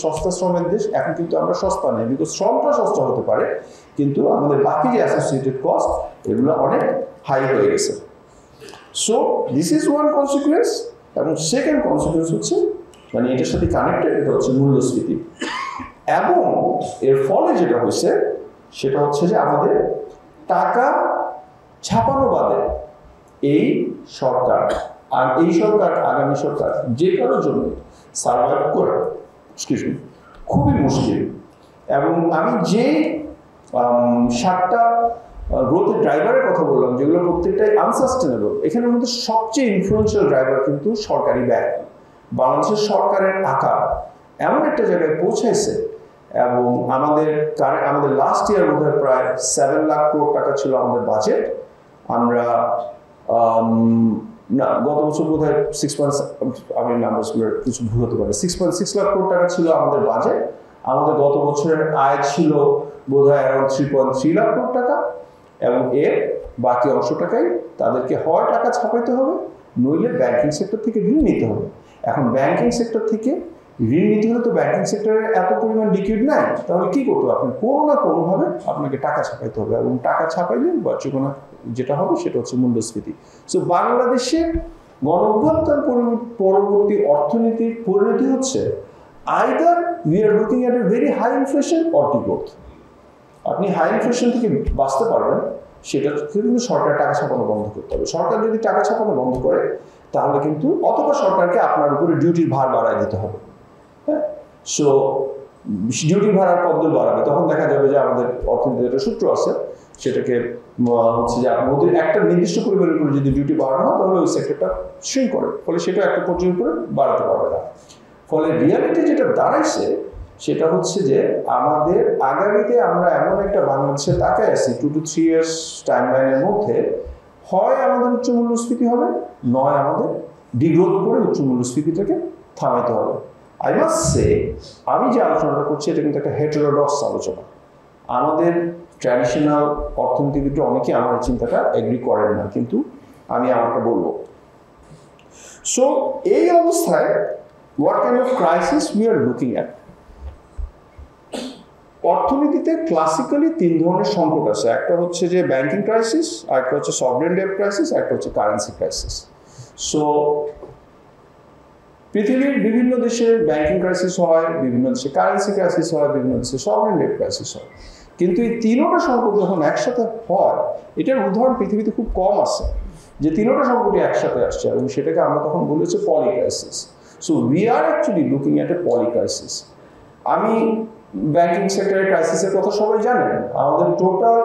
সস্তা শ্রমের দেশ, এখন কিন্তু আমরা সস্তা নেই, বিকজ শ্রমটা সস্তা হতে পারে, কিন্তু আমাদের বাকি যে অ্যাসোসিয়েটেড কস্ট এগুলো অনেক হাই হয়ে গেছে। So this is one consequence. এবং সেকেন্ড কনসিকুয়েন্স হচ্ছে, মানে এটার সাথে কানেক্টেড, এটা হচ্ছে মূল্যস্ফীতি। এবং এর ফলে যেটা হয়েছে সেটা হচ্ছে যে আমাদের টাকা ছাপানো বাদে এই সরকার আর এই সরকার আগামী সরকার যে কারোর জন্য সার্ভাইভ করা খুবই মুশকিল। এবং আমি যে 7টা গ্রোথের ড্রাইভারের কথা বললাম, যেগুলো প্রত্যেকটাই আনসাস্টেনেবল, এখানের মধ্যে সবচেয়ে ইনফ্লুয়েন্সিয়াল ড্রাইভার কিন্তু সরকারি ব্যয়। বাংলাদেশের সরকারের আকার এমন একটা জায়গায় পৌঁছাইছে, এবং আমাদের লাস্ট ইয়ার বোধহয় প্রায় 7 লাখ কোটি টাকা ছিল আমাদের বাজেট। আমরা না, গত বছর বোধহয় আমি নাম্বারসগুলোর কিছু ভুল হতে পারে, 6.6 লাখ কোটি টাকা ছিল আমাদের বাজেট। আমাদের গত বছরের আয় ছিল বোধহয় অ্যারাউন্ড 3.3 লাখ কোটি টাকা, এবং এর বাকি অংশটাকাই তাদেরকে হয় টাকা ছাপাইতে হবে, নইলে ব্যাংকিং সেক্টর থেকে ঋণ নিতে হবে। এখন ব্যাংকিং সেক্টর থেকে ঋণ নিতে হলে তো ব্যাংকিং সেক্টরের এত পরিমাণ লিকুইড নাই, তাহলে কি করতে হবে? আপনি কোনো না কোনোভাবে আপনাকে টাকা ছাপাইতে হবে, এবং টাকা ছাপাইলে বা যেটা হবে সেটা হচ্ছে মূল্যস্ফীতি। সো বাংলাদেশের গণঅভ্যুত্থান পরবর্তী অর্থনীতির পরিণতি হচ্ছে either we are looking at a very high inflation or degrowth. আপনি হাই ইনফ্লেশন থেকে বাঁচতে পারবেন, সেটা কিন্তু সরকার টাকা ছাপানো বন্ধ করতে হবে। সরকার যদি টাকা ছাপানো বন্ধ করে তাহলে কিন্তু অথবা সরকারকে আপনার উপরে ডিউটির ভার বাড়ায় দিতে হবে। হ্যাঁ, সো ডিউটির ভাড়ার কদ্দূর বাড়াবে, তখন দেখা যাবে যে আমাদের অর্থনীতির একটা সূত্র আছে, সেটাকে হচ্ছে যে আপনাদের একটা নির্দিষ্ট পরিমাণের উপরে যদি ডিউটি বাড়ানো হয় তাহলে ওই সেক্টরটা শ্রিঙ্ক করে, ফলে সেটা একটা পর্যায়ের উপরে বাড়াতে পারবে না। ফলে রিয়ালিটি যেটা দাঁড়াইছে সেটা হচ্ছে যে আমাদের আগামীতে আমরা এমন একটা বাংলাদেশে তাকায় আছি 2 to 3 ইয়ার্স টাইমলাইনের মধ্যে, হয় আমাদের উচ্চ মূল্যস্ফীতি হবে, নয় আমাদের ডিগ্রোথ করে উচ্চ মূল্যস্ফীতিটাকে থামাইতে হবে। আই মাস্ট সে, আমি যে আলোচনাটা করছি এটা কিন্তু একটা হেটেরোডক্স আলোচনা। আমাদের ট্র্যাডিশনাল অর্থনীতিবিদরা অনেকে আমার চিন্তাটা এগ্রি করেন না, কিন্তু আমি আমারটা বলবো। সো এই অবস্থায় what kind of crisis we are looking at? অর্থনীতিতে ক্লাসিক্যালি 3 ধরনের সংকট আছে। একটা হচ্ছে যে ব্যাংকিং ক্রাইসিস, আরেকটা হচ্ছে সভরেন ডেট ক্রাইসিস, একটা হচ্ছে কারেন্সি ক্রাইসিস। সো পৃথিবীর বিভিন্ন দেশের ব্যাংকিং ক্রাইসিস হয়, বিভিন্ন দেশে কারেন্সি ক্রাইসিস হয়, বিভিন্ন দেশে সভরেন ডেট ক্রাইসিস হয়। কিন্তু এই 3টা সংকট যখন একসাথে হয়, এটার উদাহরণ পৃথিবীতে খুব কম আছে যে 3টা সংকটই একসাথে আসছে, এবং সেটাকে আমরা তখন বলেছি poly crisis. So we are actually looking at a poly crisis. আমি ব্যাংকিং সেক্টরের ক্রাইসিসের কথা সবাই জানেন। আমাদের টোটাল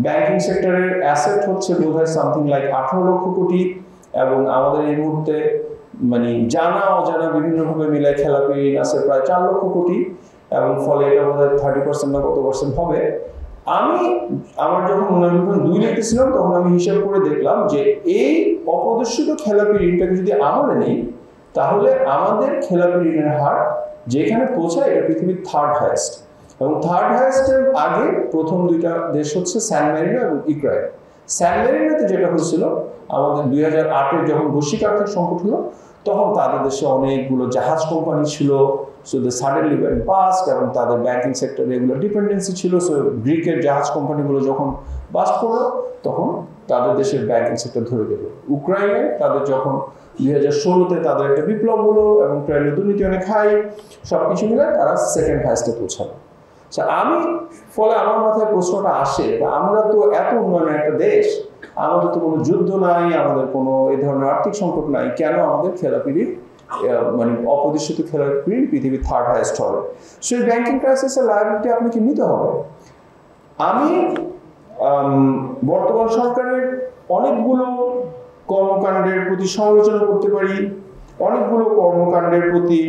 ব্যাংকিং সেক্টরের অ্যাসেট হচ্ছে বোধহয় সামথিং লাইক 18 লক্ষ কোটি, এবং আমাদের এই মুহূর্তে মানে জানা অজানা বিভিন্নভাবে মিলায় খেলাপি ঋণ আছে প্রায় 4 লক্ষ কোটি, এবং ফলে এটা বোধহয় 30% না কত পার্সেন্ট হবে। আমি আমার যখন উন্নয়ন 2 লিখতেছিলাম তখন আমি হিসাব করে দেখলাম যে এই অপ্রদর্শিত খেলাপি ঋণটাকে যদি আমলে নেই তাহলে আমাদের খেলাপি ঋণের হার যেখানে পৌঁছায় এটা পৃথিবীর 3rd হাইয়েস্ট, এবং 3rd হাইয়েস্টের আগে প্রথম 2টা দেশ হচ্ছে স্যান মেরিনো এবং ইউক্রেন। স্যান মেরিনোতে যেটা হয়েছিল আমাদের 2008-এর যখন বৈশ্বিক আর্থিক সংকট হলো, তখন তাদের দেশে অনেকগুলো জাহাজ কোম্পানি ছিল, so they suddenly went bust, এবং তাদের ব্যাংকিং সেক্টরে এগুলো ডিপেন্ডেন্সি ছিল। সো গ্রিকের জাহাজ কোম্পানিগুলো যখন বাস্ট করলো তখন তাদের দেশের ব্যাংকিং সেক্টর ধরে গেল। ইউক্রেনে তাদের যখন 2016-তে তাদের একটা বিপ্লব হলো এবং ইউক্রেনের দুর্নীতি অনেক হাই, সবকিছু মিলে তারা 2nd হাইয়েস্টে পৌঁছালো। আমি ফলে আমার মাথায় প্রশ্নটা আসে, আমরা তো এত উন্নয়নের একটা দেশ, আমাদের তো কোনো যুদ্ধ নাই, আমাদের কোনো এই ধরনের আর্থিক সংকট নাই, কেন আমাদের খেলাপি ঋণ মানে অপ্রতিষ্ঠিত খেলাপি ঋণ পৃথিবীর 3rd হাইয়েস্ট হবে? সেই ব্যাংকিং ক্রাইসিসের লায়াবিলিটি আপনাকে নিতে হবে। আমি বর্তমান সরকারের অনেকগুলো কর্মকাণ্ডের প্রতি সমালোচনা করতে পারি, অনেকগুলো কর্মকাণ্ডের প্রতি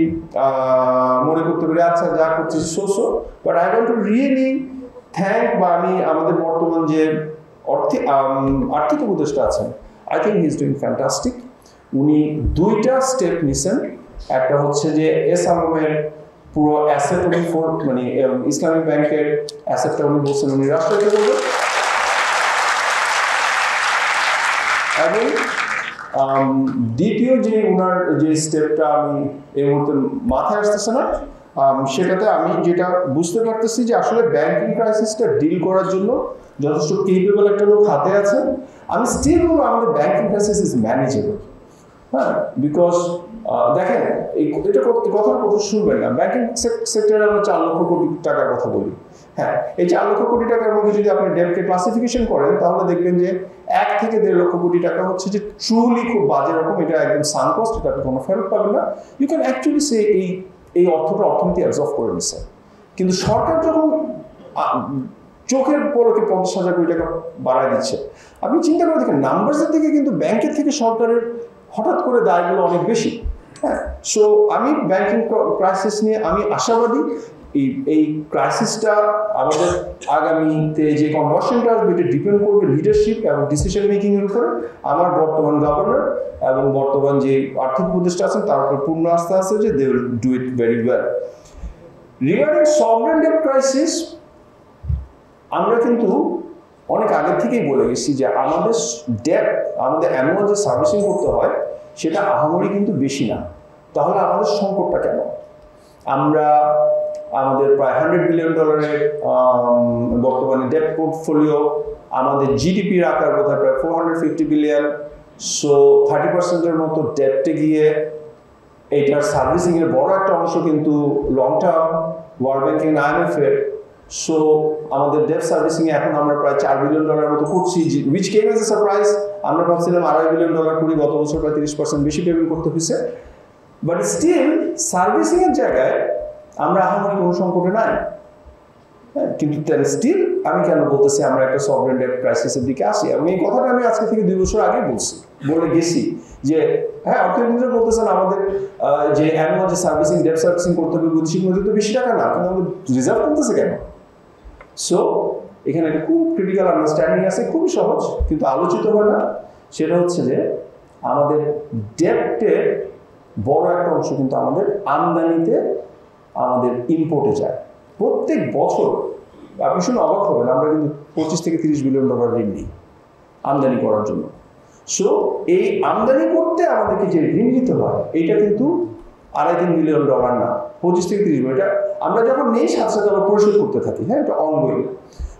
মনে করতে পারি আচ্ছা যা করছে so so, but I want to really thank, বা আমি আমাদের বর্তমান যে আর্থিক উপদেষ্টা আছেন, I think he is doing fantastic. উনি 2টা স্টেপ নিছেন। একটা হচ্ছে যে এসআমের পুরো অ্যাসেট উনি মানে ইসলামিক ব্যাংকের অ্যাসেটটা উনি বলছেন উনি রাষ্ট্রায়ত্ত করবেন, এবং দ্বিতীয় যে ওনার যে স্টেপটা আমি এই মুহূর্তে মাথায় আসতেছে না, সেটাতে আমি যেটা বুঝতে পারতেছি যে আসলে ব্যাংকিং ক্রাইসিসটা ডিল করার জন্য যথেষ্ট কেপেবল একটা লোক হাতে আছে। আমি স্টিল বলবো আমাদের ব্যাংকিং ক্রাইসিস ইজ ম্যানেজেবল। হ্যাঁ, বিকজ দেখেন এই কথার কথা শুনবেন না, ব্যাংকিং সেক্টরে আমরা 4 লক্ষ কোটি টাকার কথা বলি। হ্যাঁ, এই 4 লক্ষ কোটি টাকার মধ্যে যদি আপনি ডেটকে ক্লাসিফিকেশন করেন তাহলে দেখবেন যে 1 থেকে 1.5 লক্ষ কোটি টাকা হচ্ছে যে ট্রুলি খুব বাজে রকম, এটা একদম সান কস্ট, এটা আপনি কোনো ফেরত পাবেন না। ইউ ক্যান অ্যাকচুয়ালি সে এই অর্থটা অর্থনীতি অ্যাবজর্ব করে নিচ্ছে। কিন্তু সরকার যখন চোখের পলকে 50,000 কোটি টাকা বাড়ায় দিচ্ছে, আপনি চিন্তা করে দেখেন নাম্বারসের দিকে কিন্তু ব্যাংকের থেকে সরকারের হঠাৎ করে দায়গুলো অনেক বেশি। হ্যাঁ, সো আমি ব্যাংকিং ক্রাইসিস নিয়ে আমি আশাবাদী। এই ক্রাইসিসটা আমাদের আগামীতে যে কনভার্সনটা আসবে এটা ডিপেন্ড করবে লিডারশিপ এবং ডিসিশন মেকিং এর উপরে। আমার বর্তমান গভর্নর এবং বর্তমান যে আর্থিক উপদেষ্টা আছেন তার উপর পূর্ণ আস্থা আছে যে they will do it very well. Regarding sovereign debt crisis, আমরা কিন্তু অনেক আগে থেকেই বলে গেছি যে আমাদের ডেট, আমাদের অ্যানুয়াল যে সার্ভিসিং করতে হয় সেটা আহামরি কিন্তু বেশি না। তাহলে আমাদের সংকটটা কেন? আমরা আমাদের প্রায় $100 বিলিয়ন বর্তমানে ডেট পোর্টফোলিও, আমাদের জিডিপির আকার বোধহয় প্রায় $450 বিলিয়ন, সো 30%-এর মতো ডেপ্টে গিয়ে এইটার সার্ভিসিং এর বড় একটা অংশ কিন্তু long term world banking IMF এর। সো আমাদের ডেপ্ট সার্ভিসিং এ এখন আমরা প্রায় $4 বিলিয়ন মতো করছি, which came as a surprise। আমরা ভাবছিলাম $2.5 বিলিয়ন করি, গত বছর প্রায় 30% বেশি পেমেন্ট করতে হয়েছে। বাট স্টিল সার্ভিসিং এর জায়গায় আমরা আহামরি কোনো সংকটে নাই। কিন্তু স্টিল আমি কেন বলতেছি আমরা একটা সভরেন ডেট ক্রাইসিসের দিকে আসি, এবং এই কথাটা আমি আজকে থেকে 2 বছর আগে বলে গেছি যে হ্যাঁ, অর্থনীতিরা বলতেছেন আমাদের যে অ্যানুয়াল যে সার্ভিসিং ডেট সার্ভিসিং করতে হবে বৈদেশিক মুদ্রা তো বেশি টাকা না, কিন্তু আমাদের রিজার্ভ করতেছে কেন? সো এখানে একটা খুব ক্রিটিক্যাল আন্ডারস্ট্যান্ডিং আছে, খুবই সহজ কিন্তু আলোচিত হয় না। সেটা হচ্ছে যে আমাদের ডেপ্টের বড় একটা অংশ কিন্তু আমাদের আমদানিতে, আমাদের ইম্পোর্টে যায় প্রত্যেক বছর। আপনি শুনে অবাক হবেন, আমরা কিন্তু $25-30 বিলিয়ন ঋণ নিই আমদানি করার জন্য। সো এই আমদানি করতে আমাদেরকে যে ঋণ নিতে হয় এটা কিন্তু $2.5-3 বিলিয়ন না, 25-30 বিলিয়ন। এটা আমরা যখন নেই সাথে সাথে আবার পরিশোধ করতে থাকি, হ্যাঁ, এটা অনগোয়িং।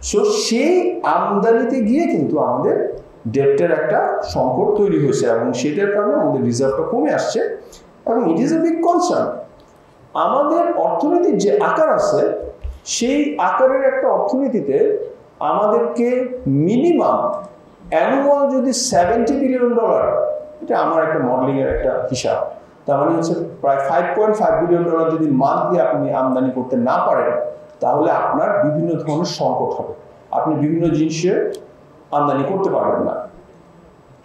সো সেই আমদানিতে গিয়ে কিন্তু আমাদের ডেপ্টের একটা সংকট তৈরি হয়েছে, এবং সেটার কারণে আমাদের রিজার্ভটা কমে আসছে, এবং ইট ইজ এ বিগ কনসার্ন। আমাদের অর্থনীতির যে আকার আছে সেই আকারের একটা অর্থনীতিতে আমাদেরকে মিনিমাম অ্যানুয়াল যদি $70 বিলিয়ন, এটা আমার একটা মডেলিংয়ের একটা হিসাব, তার মানে হচ্ছে প্রায় $5.5 বিলিয়ন যদি মান্থলি আপনি আমদানি করতে না পারেন, তাহলে আপনার বিভিন্ন ধরনের সংকট হবে, আপনি বিভিন্ন জিনিসের আমদানি করতে পারবেন না।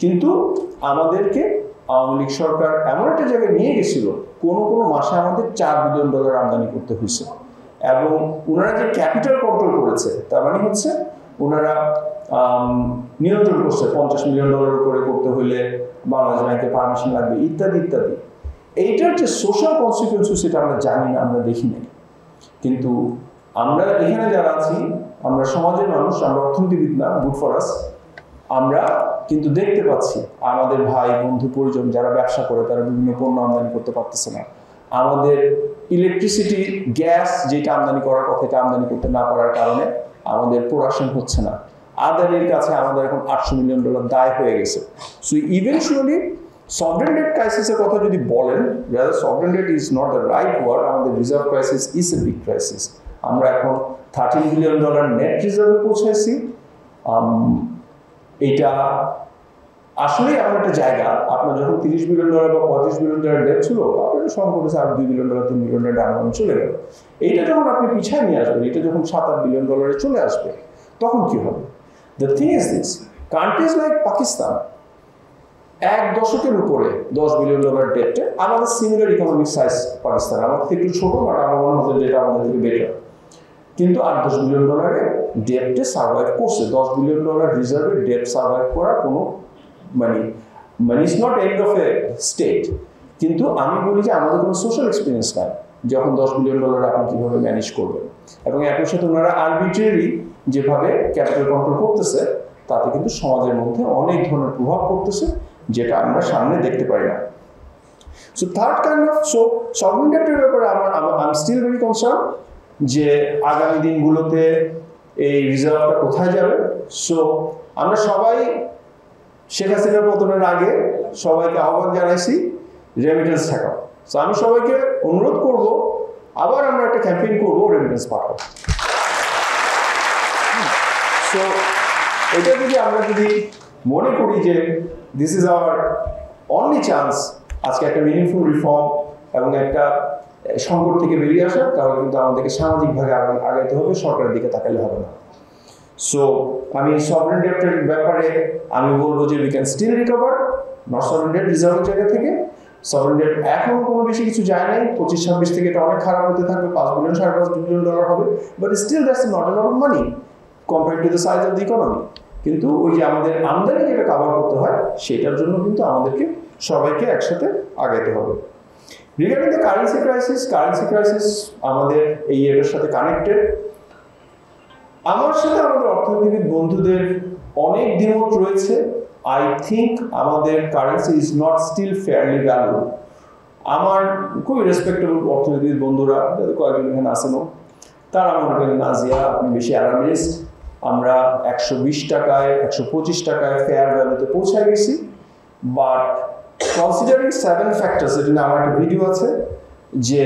কিন্তু আমাদেরকে আওয়ামী লীগ সরকার এমন একটা জায়গায় নিয়ে গেছিল, কোনো মাসে আমাদের $4 বিলিয়ন আমদানি করতে হয়েছে, এবং ওনারা যে ক্যাপিটাল কন্ট্রোল করেছে তার মানে হচ্ছে ওনারা নিয়ন্ত্রণ করছে। $50 মিলিয়ন উপরে করতে হলে বাংলাদেশ ব্যাংকের পারমিশন লাগবে, ইত্যাদি ইত্যাদি। এইটার যে সোশ্যাল কনসিকুয়েন্স সেটা আমরা জানি না, আমরা দেখি নাই। কিন্তু আমরা এখানে যারা আছি, আমরা সমাজের মানুষ, আমরা অর্থনীতিবিদ না, গুড ফর আস, আমরা কিন্তু দেখতে পাচ্ছি আমাদের ভাই বন্ধু পরিজন যারা ব্যবসা করে তারা বিভিন্ন পণ্য আমদানি করতে পারতেছে না। আমাদের ইলেকট্রিসিটি, গ্যাস যেটা আমদানি করার কথা এটা আমদানি করতে না পারার কারণে আমাদের প্রোডাকশন হচ্ছে না। আদানির কাছে আমাদের এখন $800 মিলিয়ন দায় হয়ে গেছে। সো ইভেনচুয়ালি সভরেন ডেট ক্রাইসিসের কথা যদি বলেন, sovereign debt is not the right word, আমাদের reserve crisis is a big crisis. আমরা এখন $13 বিলিয়ন নেট রিজার্ভে পৌঁছেছি। এটা আসলে এমন একটা জায়গা, আপনার যখন $30 বিলিয়ন বা $35 বিলিয়ন ডেট ছিল, আপনার সংকটে আর $2 বিলিয়ন $3 বিলিয়ন ডাউন চলে গেল। এইটা যখন আপনি পিছায় নিয়ে আসবেন, এটা যখন $7-8 বিলিয়ন চলে আসবে, তখন কি হবে? The thing is this, countries like Pakistan 1 দশকের উপরে $10 বিলিয়ন ডেটে, আমাদের সিমিলার ইকোনমিক সাইজ পাকিস্তান, আমাদের থেকে একটু ছোট, বাট আমার মনে হচ্ছে যেটা আমাদের থেকে বেটার, কিন্তু $8-10 বিলিয়ন ডেটে সার্ভাইভ করছে। $10 বিলিয়ন রিজার্ভে ডেট সার্ভাইভ করার কোনো মানে it's not end of a state. কিন্তু আমি বলি যে আমাদের কোনো সোশ্যাল এক্সপিরিয়েন্স নাই যখন $10 বিলিয়ন আপনি কীভাবে ম্যানেজ করবেন, এবং একই সাথে ওনারা আরবিট্রারি যেভাবে ক্যাপিটাল কন্ট্রোল করতেছে, তাতে কিন্তু সমাজের মধ্যে অনেক ধরনের প্রভাব পড়তেছে, যেটা আমরা সামনে দেখতে পারি না। So third kind of, so sovereign ডেটের ব্যাপারে I am still very concern যে আগামী দিনগুলোতে এই রিজার্ভটা কোথায় যাবে। সো আমরা সবাই শেখ হাসিনার পতনের আগে সবাইকে আহ্বান জানাইছি রেমিটেন্স ঠেকাও। সো আমি সবাইকে অনুরোধ করব, আবার আমরা একটা ক্যাম্পেইন করবো রেমিটেন্স পাঠাও। সো এটা আমরা যদি মনে করি যে this is our only chance আজকে একটা মিনিংফুল রিফর্ম এবং একটা সংকট থেকে বেরিয়ে আসা, তাহলে কিন্তু আমাদেরকে সামাজিকভাবে আগাইতে হবে, সরকারের দিকে তাকালে হবে না। সো আমি সভরেন ডেটের ব্যাপারে আমি বলবো যে we can still recover, not sovereign debt রিজার্ভের জায়গা থেকে। সভরেন ডেট এখনো কোনো বেশি কিছু যায় নাই, 25-26 থেকে এটা অনেক খারাপ হতে থাকবে, $5 বিলিয়ন $5.5 বিলিয়ন হবে, but still that's not a lot of money compared to the size of the economy. কিন্তু ওই যে আমাদের আমদানি যেটা কভার করতে হয়, সেটার জন্য কিন্তু আমাদেরকে সবাইকে একসাথে আগাইতে হবে। রিগার্ডিং দ্য কারেন্সি ক্রাইসিস আমাদের এই এর সাথে কানেক্টেড। আমার সাথে আমাদের অর্থনীতিবিদ বন্ধুদের অনেক দ্বিমত রয়েছে। আই থিঙ্ক আমাদের currency is not still fairly value. আমার খুবই রেসপেক্টেবল অর্থনীতিবিদ বন্ধুরা, কয়েকজন এখানে আসেনও, তারা মনে করেন নাজিয়া আপনি বেশি অ্যালার্মিস্ট, আমরা 120 টাকায় 125 টাকায় ফেয়ার ভ্যালুতে পৌঁছায় গেছি, বাট কনসিডারিং 7 ফ্যাক্টরস, এটা নিয়ে আমার একটা ভিডিও আছে, যে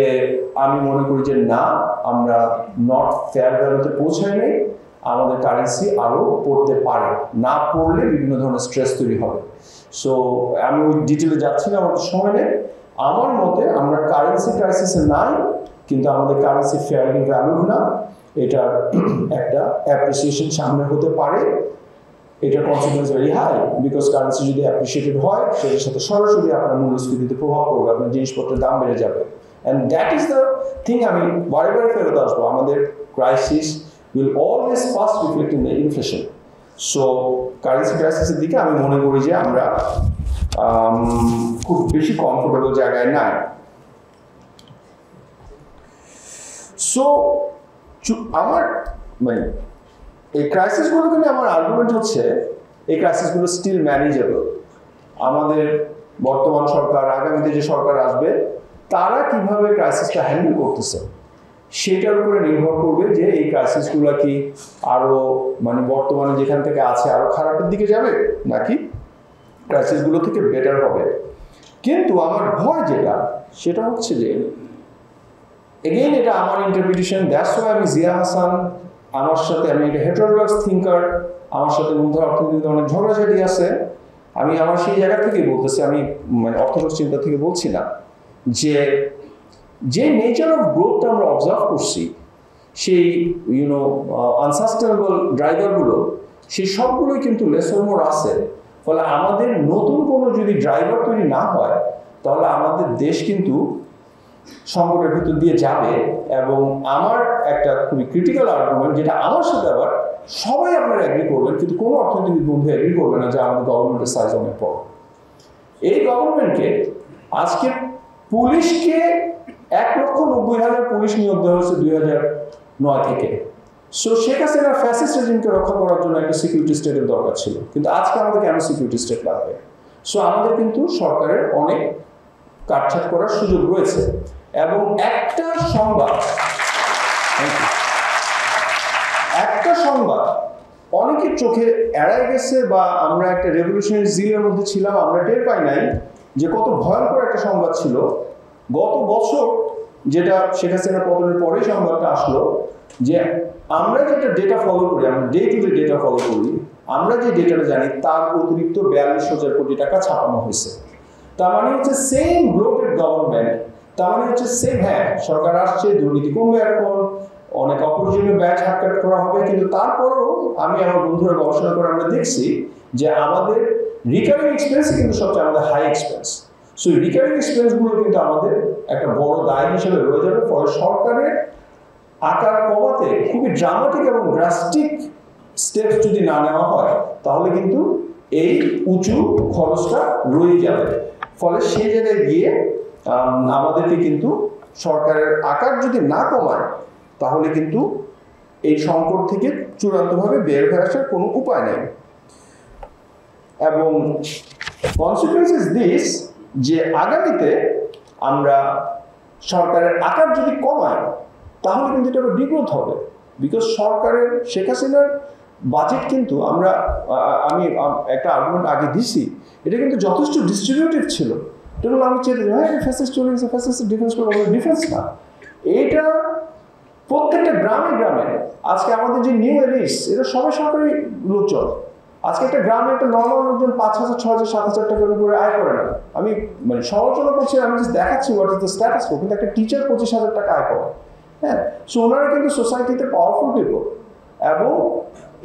আমি মনে করি যে না, আমরা নট ফেয়ার ভ্যালুতে পৌঁছাই নাই, আমাদের কারেন্সি আরও পড়তে পারে, না পড়লে বিভিন্ন ধরনের স্ট্রেস তৈরি হবে। সো আমি ওই ডিটেলে যাচ্ছি না, আমাদের সময় নেই। আমার মতে আমরা কারেন্সি ক্রাইসিসে নাই, কিন্তু আমাদের কারেন্সি ফেয়ারলি ভ্যালুড না, এটার একটা অ্যাপ্রিসিয়েশন সামনে হতে পারে। এটার consequence very high, because currency যদি অ্যাপ্রিসিয়েটেড হয় সেটার সাথে সরাসরি আপনার মূল্যস্ফীতিতে প্রভাব পড়বে, আপনার জিনিসপত্রের দাম বেড়ে যাবে। And that is the thing, আমি বারে বারে ফেরত আসবো, আমাদের crisis will always first reflect in the inflation. So currency ক্রাইসিসের দিকে আমি মনে করি যে আমরা খুব বেশি কমফোর্টেবল জায়গায় নাই। সো আমার মানে এই ক্রাইসিসগুলোকে নিয়ে আমার আর্গুমেন্ট হচ্ছে, এই ক্রাইসিসগুলো স্টিল ম্যানেজেবল। আমাদের বর্তমান সরকার, আগামীতে যে সরকার আসবে, তারা কিভাবে ক্রাইসিসটা হ্যান্ডেল করতেছে সেটার উপরে নির্ভর করবে যে এই ক্রাইসিসগুলো কি আরও মানে বর্তমানে যেখান থেকে আছে আরও খারাপের দিকে যাবে, নাকি ক্রাইসিসগুলো থেকে বেটার হবে। কিন্তু আমার ভয় যেটা, সেটা হচ্ছে যে এগেইন এটা আমার ইন্টারপ্রিটেশন, দ্যাটস ওয়াই আমি জিয়া হাসান, আমার সাথে, আমি একটা হেটেরোডক্স থিঙ্কার, আমার সাথে মধ্যে অর্থনীতিতে অনেক ঝগড়াঝাটি আছে, আমি আমার সেই জায়গা থেকেই বলতেছি, আমি মানে অর্থোডক্স চিন্তা থেকে বলছি না, যে নেচার অফ গ্রোথটা আমরা অবজার্ভ করছি, সেই আনসাস্টেনেবল ড্রাইভারগুলো, সেই সবগুলোই কিন্তু লেসর মোর আছে। ফলে আমাদের নতুন কোনো যদি ড্রাইভার তৈরি না হয়, তাহলে আমাদের দেশ কিন্তু সংকটের ভিতর দিয়ে যাবে। এবং আমার একটা খুবই ক্রিটিক্যাল আর্গুমেন্ট, যেটা আমার সাথে আবার সবাই আপনারা এগ্রি করবেন, কিন্তু কোনো অর্থনীতিবিদ বন্ধু এগ্রি করবে না, যে আমাদের গভর্নমেন্টের সাইজ অনেক বড়। এই গভর্নমেন্টকে আজকে পুলিশকে 1,90,000 পুলিশ নিয়োগ দেওয়া হয়েছে 2009 থেকে। সো শেখ হাসিনার ফ্যাসিস্ট রেজিমকে রক্ষা করার জন্য একটা সিকিউরিটি স্টেটের দরকার ছিল, কিন্তু আজকে আমাদের কেন সিকিউরিটি স্টেট লাগবে? সো আমাদের কিন্তু সরকারের অনেক কাটছাট করার সুযোগ রয়েছে। এবং একটা সংবাদ অনেকের চোখে এড়ায় গেছে, বা আমরা একটা রেভলিউশনারি জিলের মধ্যে ছিলাম, আমরা টের পাই নাই যে কত ভয়ঙ্কর একটা সংবাদ ছিল গত বছর, যেটা শেখ হাসিনার পতনের পরেই সংবাদটা আসলো, যে আমরা যেটা ডেটা ফলো করি, আমরা day to day data follow করি, আমরা যে ডেটাটা জানি তার অতিরিক্ত 42,000 কোটি টাকা ছাপানো হয়েছে। তার মানে হচ্ছে সেম ব্লোটেড গভর্নমেন্ট, তার মানে হচ্ছে সেম, হ্যাঁ সরকার আসছে, দুর্নীতি কমবে, এখন অনেক অপ্রয়োজনীয় ব্যাচ হাটকাট করা হবে, কিন্তু তারপরেও আমি আমার বন্ধুরা গবেষণা করে আমরা দেখছি যে আমাদের রিকারিং এক্সপেন্সই কিন্তু সবচেয়ে আমাদের হাই এক্সপেন্স। সো রিকারিং এক্সপেন্সগুলো কিন্তু আমাদের একটা বড় দায় হিসেবে রয়ে যাবে। ফলে সরকারের আকার কমাতে খুবই ড্রামাটিক এবং ড্রাস্টিক স্টেপস যদি না নেওয়া হয়, তাহলে কিন্তু এই উঁচু খরচটা রয়ে যাবে। ফলে সেই জায়গায় গিয়ে আমাদেরকে কিন্তু সরকারের আকার যদি না কমায়, তাহলে কিন্তু এই সংকট থেকে চূড়ান্তভাবে বের হয়ে আসার কোনো উপায় নেই। এবং কনসিকুয়েন্স ইজ দিস, যে আগামীতে আমরা সরকারের আকার যদি কমায়, তাহলে কিন্তু এটা ডিগ্রোথ হবে। বিকজ সরকারের শেখ হাসিনার বাজেট কিন্তু আমি একটা আর্গুমেন্ট আগে দিছি, এটা কিন্তু যথেষ্ট ডিস্ট্রিবিউটিভ ছিল। যেমন আমি চেয়ে হ্যাঁ ফ্যাসিস্ট চলে গেছে, ফ্যাসিস্ট ডিফেন্স করবো, ডিফেন্স না, এটা প্রত্যেকটা গ্রামে গ্রামে। আজকে আমাদের যে নিউ এলিটস, এটা সবাই সরকারি লোকজন। আজকে একটা গ্রামে একটা নর্মাল লোকজন 5,000, 6,000, 7,000 টাকার উপরে আয় করে না। আমি মানে সমালোচনা করছি, আমি জাস্ট দেখাচ্ছি হোয়াট ইজ দ্য স্ট্যাটাস। কিন্তু একটা টিচার 25,000 টাকা আয় করে, হ্যাঁ। সো ওনারা কিন্তু সোসাইটিতে পাওয়ারফুল পিপল, এবং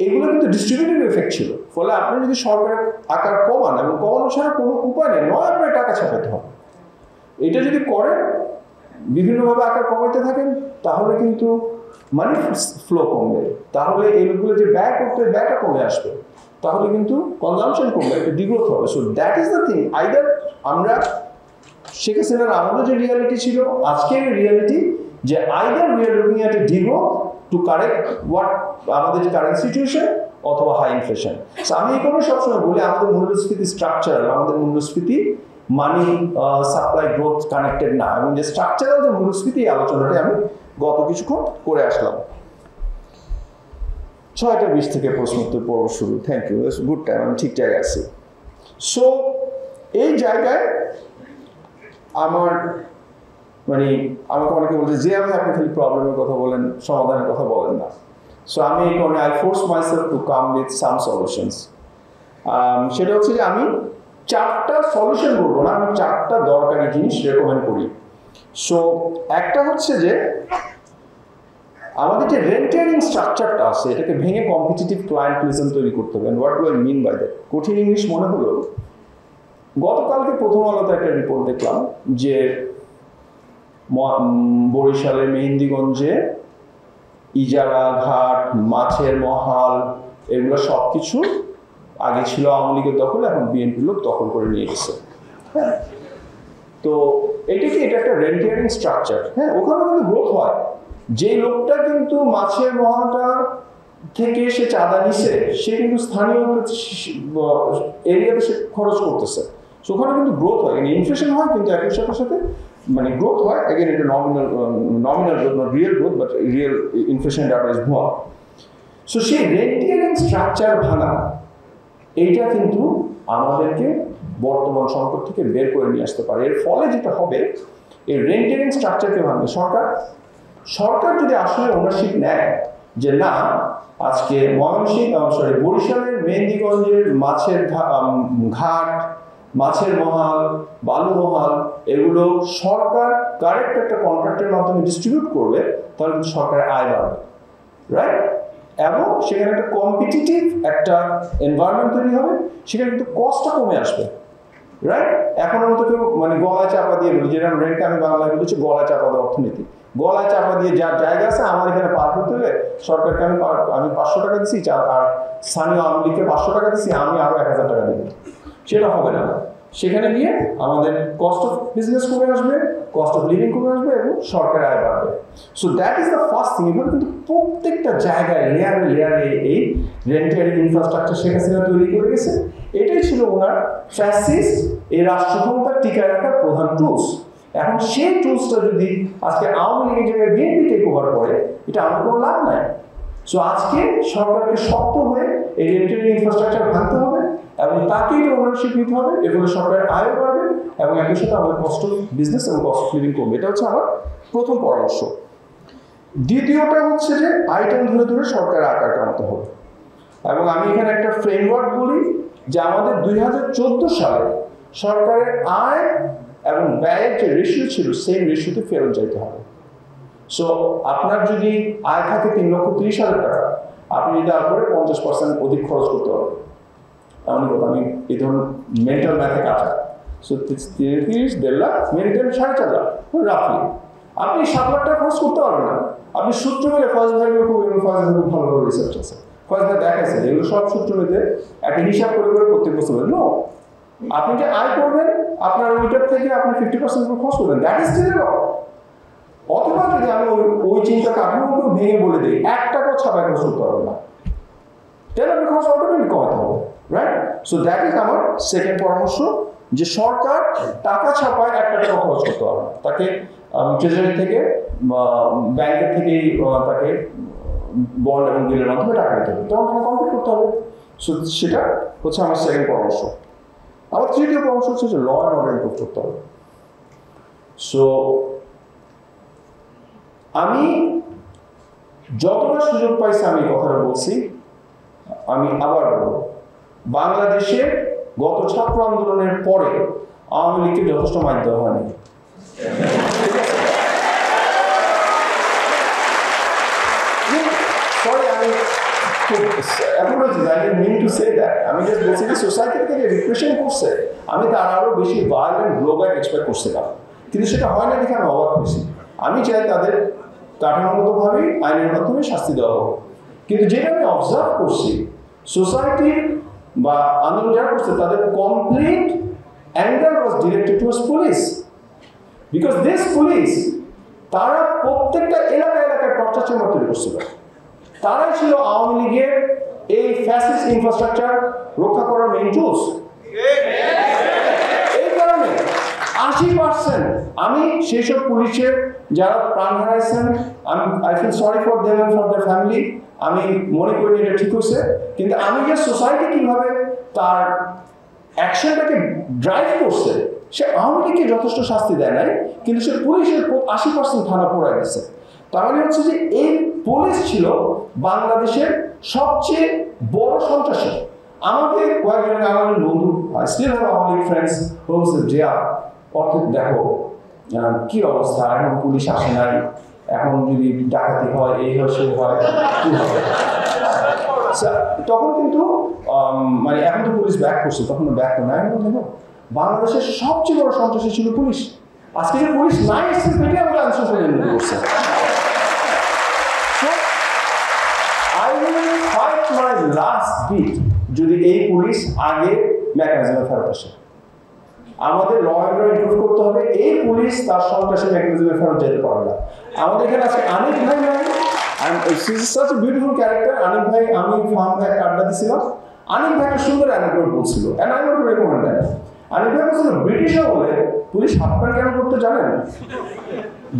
এগুলো কিন্তু ডিস্ট্রিবিউটিভ এফেক্ট ছিল। ফলে আপনি যদি সরকারের আকার কমান, এবং কমানো ছাড়া কোনো উপায় নেই, নয় আপনার টাকা ছাপাতে হবে। এটা যদি করেন, বিভিন্নভাবে আকার কমাতে থাকেন, তাহলে কিন্তু মানি ফ্লো কমবে, তাহলে এইগুলো যে ব্যয় করতে, ব্যয়টা কমে আসবে, তাহলে কিন্তু কনজাম্পশন কমবে, একটা ডিগ্রোথ হবে। So that is the thing. Either আমরা শেখ হাসিনার আমাদের যে রিয়ালিটি ছিল, আজকের রিয়ালিটি, যে either we are looking at a degrowth to correct what আমাদের যে কারেন্ট সিচুয়েশন, অথবা হাই ইনফ্লেশন। আমি এই কথা সবসময় বলি, আমাদের মূল্যস্ফীতি স্ট্রাকচারাল, আমাদের মূল্যস্ফীতি মানি সাপ্লাই গ্রোথ কানেক্টেড না। এবং যে স্ট্রাকচারাল যে মূল্যস্ফীতি, আলোচনাটা আমি গত কিছুক্ষণ করে আসলাম। 6:20 থেকে প্রশ্ন উত্তর পর্ব শুরু। থ্যাংক ইউ, গুড টাইম, আমি ঠিক জায়গায় আছি। সো এই জায়গায় আমার মানে আমাকে অনেকে বলছে যে আপনি খালি প্রবলেমের কথা বলেন, সমাধানের কথা বলেন না। সো আমি এই কারণে I force myself to come with some solutions. সেটা হচ্ছে যে আমি 4টা সলিউশন বলবো না, আমি 4টা দরকারি জিনিস রেকমেন্ড করি। সো একটা হচ্ছে যে আমাদের যে রেন্টারিং স্ট্রাকচারটা আছে এটাকে ভেঙে কম্পিটিটিভ ক্লায়েন্টিলিজম তৈরি করতে হবে। What do I mean by that? কঠিন ইংলিশ মনে হলো, গতকালকে প্রথম আলোতে একটা রিপোর্ট দেখলাম যে বরিশালের মেহেন্দিগঞ্জে ইজারা ঘাট, মাছের মহাল, এগুলো সবকিছু আগে ছিল আওয়ামী লীগের দখল, এখন বিএনপি লোক দখল করে নিয়ে গেছে। হ্যাঁ, তো এটা একটা রেন্টিয়ারিং স্ট্রাকচার। হ্যাঁ, ওখানে কিন্তু গ্রোথ হয়। যে লোকটা কিন্তু মাছের মহালটা থেকে সে চাঁদা নিছে, সে কিন্তু স্থানীয় এরিয়াতে সে খরচ করতেছে, ওখানে কিন্তু গ্রোথ হয়, ইনফ্লেশন হয়, কিন্তু একই সাথে সাথে মানে গ্রোথ হয়। এগেন এটা nominal growth, not real growth, but real inflation data is ভুয়া। সো সেই রেন্টিয়ারিং স্ট্রাকচার ভাঙা, এইটা কিন্তু আমাদেরকে বর্তমান সংকট থেকে বের করে নিয়ে আসতে পারে। এর ফলে যেটা হবে, এই রেন্টিয়ারিং স্ট্রাকচারকে ভাঙবে সরকার যদি আসলে ওনারশিপ নেয় যে না, আজকে বরিশালের মেহেন্দিগঞ্জের মাছের ঘাট, মাছের মহাল, বালু মহাল, এগুলো সরকার কারেক্ট একটা কন্ট্রাক্টের মাধ্যমে ডিস্ট্রিবিউট করবে, তাহলে কিন্তু সরকারের আয় বাড়বে, রাইট? এবং সেখানে একটা কম্পিটিটিভ একটা এনভায়রনমেন্ট তৈরি হবে, সেখানে কিন্তু কস্টটা কমে আসবে, রাইট? এখনের মতো কেউ মানে গলায় চাপা দিয়ে বলি, যেটা রেন্টকে আমি বাংলায় বলেছি গলায় চাপা দেওয়া অর্থনীতি। গলায় চাপা দিয়ে যার জায়গা আছে, আমার এখানে পার হতে হলে সরকারকে আমি 500 টাকা দিচ্ছি, আর স্থানীয় আওয়ামী লীগকে 500 টাকা দিচ্ছি, আমি আরো 1000 টাকা দিব, সেটা হবে না। সেখানে গিয়ে আমাদের কস্ট অফ বিজনেস কমে আসবে, কস্ট অফ লিভিং কমে আসবে, এবং সরকারের আয় বাড়বে। So that is the first thing. এভাবে কিন্তু প্রত্যেকটা জায়গায় লেয়ারে এই রেন্টারি ইনফ্রাস্ট্রাকচার শেখ হাসিনা তৈরি করে গেছে। এটাই ছিল ওনার ফ্যাসিস্ট এই রাষ্ট্র ক্ষমতা টিকায় রাখার প্রধান টুলস। এখন সেই টুলসটা যদি আজকে আওয়ামী লীগের জায়গায় বিএনপি টেক ওভার করে, এটা আমার কোনো লাভ নাই। সো আজকে সরকারকে শক্ত হয়ে এই রেন্টারি ইনফ্রাস্ট্রাকচার ভাঙতে হবে, এবং তাকেই ওনারশিপ নিতে হবে। এর ফলে সরকারের আয় বাড়বে, এবং একই সাথে আমাদের কস্ট অফ বিজনেস এবং কস্ট অফ লিভিং কমবে। এটা হচ্ছে আমার প্রথম পরামর্শ। দ্বিতীয়টা হচ্ছে যে আইটেম ধরে ধরে সরকারের আকার কমাতে হবে। এবং আমি এখানে একটা ফ্রেমওয়ার্ক বলি যে আমাদের 2014 সালে সরকারের আয় এবং ব্যয়ের যে রেশিও ছিল, সেই রেশিওতে ফেরত যাইতে হবে। সো আপনার যদি আয় থাকে 3,30,000 টাকা, আপনি যদি তারপরে 50% অধিক খরচ করতে হবে। এমন কথা, আমি এই ধরুন মেন্টাল ম্যাথে কাটা। সো 30, 1.5 লাখ, মেরিটেন 4.5 লাখ রাফলি। আপনি 7 লাখ টাকা খরচ করতে পারবেন না। আপনি সূত্র মেলে ফার্স্ট ভাইবে ভালোভাবে রিসার্চ আছে, ফার্স্ট ভাই দেখাইছে এগুলো সব সূত্র মেলে একটা হিসাব করে প্রত্যেক বছর নো, আপনি যে আয় করবেন আপনার ওইটার থেকে আপনি 50% খরচ করবেন, দ্যাট ইজ স্টিল লস। অথবা যদি আমি ওই চিন্তা কাঠামোকে ভেঙে বলে দিই 1 টাকাও ছাপায় খরচ করতে পারবেন না, তাহলে আপনি খরচ অটোমেটিক কমাতে হবে, রাইট? সো দ্যাট ইজ আমার সেকেন্ড পরামর্শ, যে সরকার টাকা ছাপায় 1 টাকা খরচ করতে পারবে না, তাকে ট্রেজারি থেকে ব্যাংকের থেকেই তাকে বন্ড এবং বিলের মাধ্যমে টাকা দিতে হবে, তখন তাকে কমপ্লিট করতে হবে। সো সেটা হচ্ছে আমার সেকেন্ড পরামর্শ। আমার তৃতীয় পরামর্শ হচ্ছে যে ল অ্যান্ড অর্ডার ইমপ্রুভ করতে হবে। সো আমি যতটা সুযোগ পাইছি আমি কথাটা বলছি, আমি আবার বলব, বাংলাদেশে গত ছাত্র আন্দোলনের পরে আওয়ামী লীগকে যথেষ্ট মাইন দেওয়া হয়নি। আমি জাস্ট বলছি যে সোসাইটি থেকে রিপ্রেশন করছে, আমি তার আরো বেশি ভায়োলেন্ট ব্লোব্যাক এক্সপেক্ট করছিলাম, কিন্তু সেটা হয় না দেখে আমি অবাক হয়েছি। আমি চাই তাদের কাঠামোগতভাবেই আইনের মাধ্যমে শাস্তি দেওয়া হোক, কিন্তু যেটা আমি অবজার্ভ করছি সোসাইটির বা আন্দোলন যারা করছে তাদের complete anger was directed towards police, because this police তারা প্রত্যেকটা এলাকায় টর্চার চেম্বার তৈরি করছিল। তারাই ছিল আওয়ামী লীগের এই ফ্যাসিস্ট ইনফ্রাস্ট্রাকচার রক্ষা করার মেইন টুলস। এই কারণে 80% আমি সেসব পুলিশের যারা প্রাণ হারাইছেন, I feel sorry for them and for their family, আমি মনে করি এটা ঠিক হয়েছে, কিন্তু আমি যে সোসাইটি কিভাবে তার অ্যাকশনটাকে ড্রাইভ করছে সে আওয়ামী লীগকে যথেষ্ট শাস্তি দেয় নাই, কিন্তু সে পুলিশের 80% থানা পোড়ায় দিচ্ছে। তার মানে হচ্ছে যে এই পুলিশ ছিল বাংলাদেশের সবচেয়ে বড় সন্ত্রাসী। আমাকে কয়েকজন আমার বন্ধু still have Awami League friends বলছে যে অর্থে দেখো কি অবস্থা, এখন পুলিশ আসে নাই, এখন যদি ডাকাতি হয় এই হয় সে হয় কি হবে। তখন কিন্তু মানে এখন তো পুলিশ ব্যাক করছে, তখন ব্যাক করে নাই। দেখো বাংলাদেশের সবচেয়ে বড় সন্ত্রাসী ছিল পুলিশ। আজকে যে পুলিশ নাই এসে পেটে আমাদের আইনশৃঙ্খলা উন্নতি করছে। I will fight my last beat যদি এই পুলিশ আগে মেকানিজমে ফেরত আসে। আমাদের ল অ্যান্ড অর্ডার ইমপ্রুভ করতে হবে, এই পুলিশ তার সন্ত্রাসী মেকানিজমে ফেরত যেতে পারবে না। আমাদের এখানে আজকে আনিক ভাই নাই, such a beautiful character। আনিক ভাই, আমি ফার্ম ভাই আড্ডা দিছিলাম, আনিক ভাই একটা সুন্দর অ্যানেকডোট বলছিল, and I want to recommend that। আনিক ভাই বলছিল ব্রিটিশ আমলে পুলিশ হাফ প্যান্ট কেন করতে জানেন?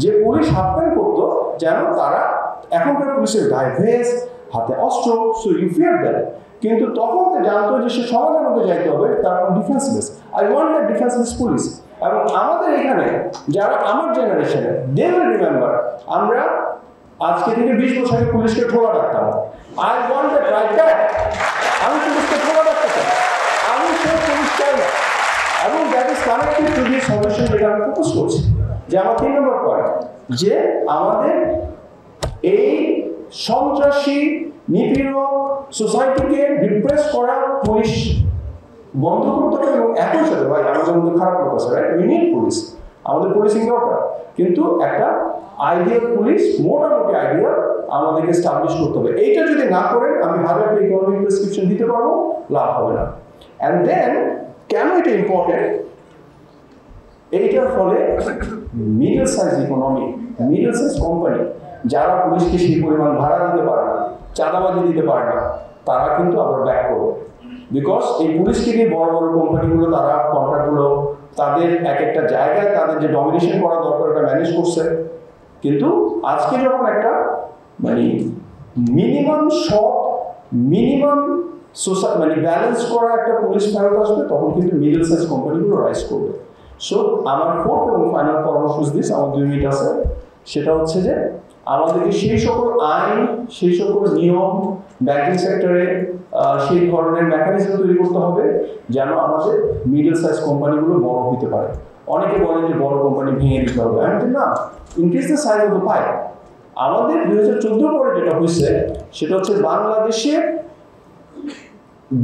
যে পুলিশ হাফ প্যান্ট করতো যেন তারা, এখনকার পুলিশের গায়ে ভেস্ট, হাতে অস্ত্র, সো ইউ ফিয়ার দ্যাট। কিন্তু তখন জানতো যে সে সমাজের মধ্যে যাইতে হবে, তার ডিফেন্সলেস। I want that ডিফেন্সলেস police. এবং আমাদের এখানে যারা আমার জেনারেশনে, দে উইল রিমেম্বার, আমরা আজকে থেকে 20 বছর আগে পুলিশকে ঠোলা রাখতাম। I want that right back. আমি পুলিশকে ঠোলা রাখতে চাই, আমি সেই পুলিশ চাই না। এবং that is connected to the solution যেটা আমি ফোকাস করছি, যে আমার 3 নম্বর পয়েন্ট, যে আমাদের এই সন্ত্রাসী নিপীড়ক সোসাইটিকে রিপ্রেস করা পুলিশ বন্ধ করতে হবে। এবং একই সাথে ভাই আমাদের মধ্যে খারাপ লোক আছে, রাইট? উই নিড পুলিশ, আমাদের পুলিশিং দরকার, কিন্তু একটা আইডিয়াল পুলিশ, মোটামুটি আইডিয়াল আমাদেরকে এস্টাবলিশ করতে হবে। এইটা যদি না করেন আমি হাজার ইকোনমিক প্রেসক্রিপশন দিতে পারবো, লাভ হবে না। অ্যান্ড দেন কেন এটা ইম্পর্টেন্ট? এইটার ফলে middle size economy, middle size company যারা পুলিশকে সেই পরিমাণ ভাড়া দিতে পারে না, চাঁদাবাজি দিতে পারে না, তারা কিন্তু আবার ব্যাক করবে। বিকজ এই পুলিশকে নিয়ে বড় বড় কোম্পানিগুলো তারা কন্ট্রাক্টগুলো তাদের এক একটা জায়গায় তাদের যে ডমিনেশন করা দরকার ওটা ম্যানেজ করছে। কিন্তু আজকে যখন একটা মানে মিনিমাম সব মিনিমাম মানে ব্যালেন্স করা একটা পুলিশ ফেরত আসবে, তখন কিন্তু মিডল সাইজ কোম্পানিগুলো রাইজ করবে। সো আমার ফোর্থ এবং ফাইনাল পরামর্শ দিস, আমার 2 মিনিট আছে, সেটা হচ্ছে যে আমাদেরকে সেই সকল আইন, সেই সকল নিয়ম ব্যাংকিং সেক্টরে সেই ধরনের মেকানিজম তৈরি করতে হবে যেন আমাদের মিডল সাইজ কোম্পানিগুলো বড় হতে পারে। অনেকে বলেন যে বড় কোম্পানি ভেঙে দিতে হবে, আমি না, increase the size of the pie. আমাদের 2014 পরে যেটা হয়েছে সেটা হচ্ছে বাংলাদেশের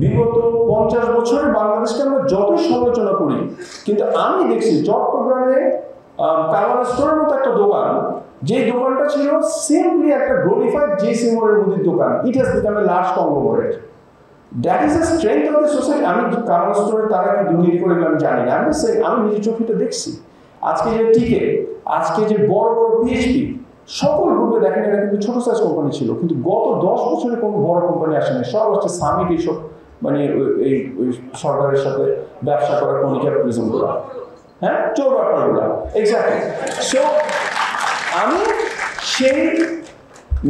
বিগত 50 বছরে বাংলাদেশকে আমরা যতই সমালোচনা করি, কিন্তু আমি দেখছি চট্টগ্রামে কালার স্টোরের মতো একটা দোকান, যে দোকানটা ছিল সিম্পলি একটা গ্লোরিফাইড জেসি মোড়ের মুদির দোকান, it has become a large conglomerate. That is the strength of the society. আমি কালার স্টোরে তারা কি দুর্নীতি করে আমি জানি না, আমি নিজের চোখে দেখছি। আজকে যে টিকে, আজকে যে বড় বড় পিএইচপি, সকল গ্রুপে দেখেন এরা কিন্তু ছোট সাইজ কোম্পানি ছিল, কিন্তু গত 10 বছরে কোনো বড় কোম্পানি আসেনি। সব হচ্ছে সামিট, এইসব মানে এই সরকারের সাথে ব্যবসা করার কোনো ক্যাপিটালিজম করা, হ্যাঁ, চোর ব্যাপারগুলো এক্স্যাক্টলি। সো আমি সেই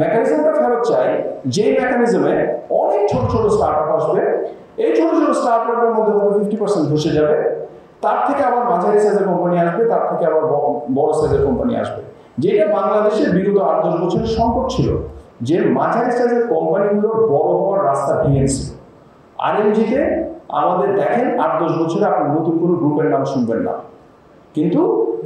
মেকানিজমটা ফেরত চাই, যেই মেকানিজমে অনেক ছোট ছোট স্টার্ট আপ আসবে, এই ছোট ছোট স্টার্ট আপের মধ্যে হয়তো 50% ধসে যাবে, তার থেকে আবার মাঝারি সাইজের কোম্পানি আসবে, তার থেকে আবার বড় সাইজের কোম্পানি আসবে। যেটা বাংলাদেশের বিগত 8-10 বছরের সংকট ছিল, যে মাঝারি সাইজের কোম্পানিগুলোর বড় হওয়ার রাস্তা ভেঙেছিল। আরএমজিতে আমাদের দেখেন 8-10 বছরে আপনি নতুন কোনো গ্রুপের নাম শুনবেন না, কিন্তু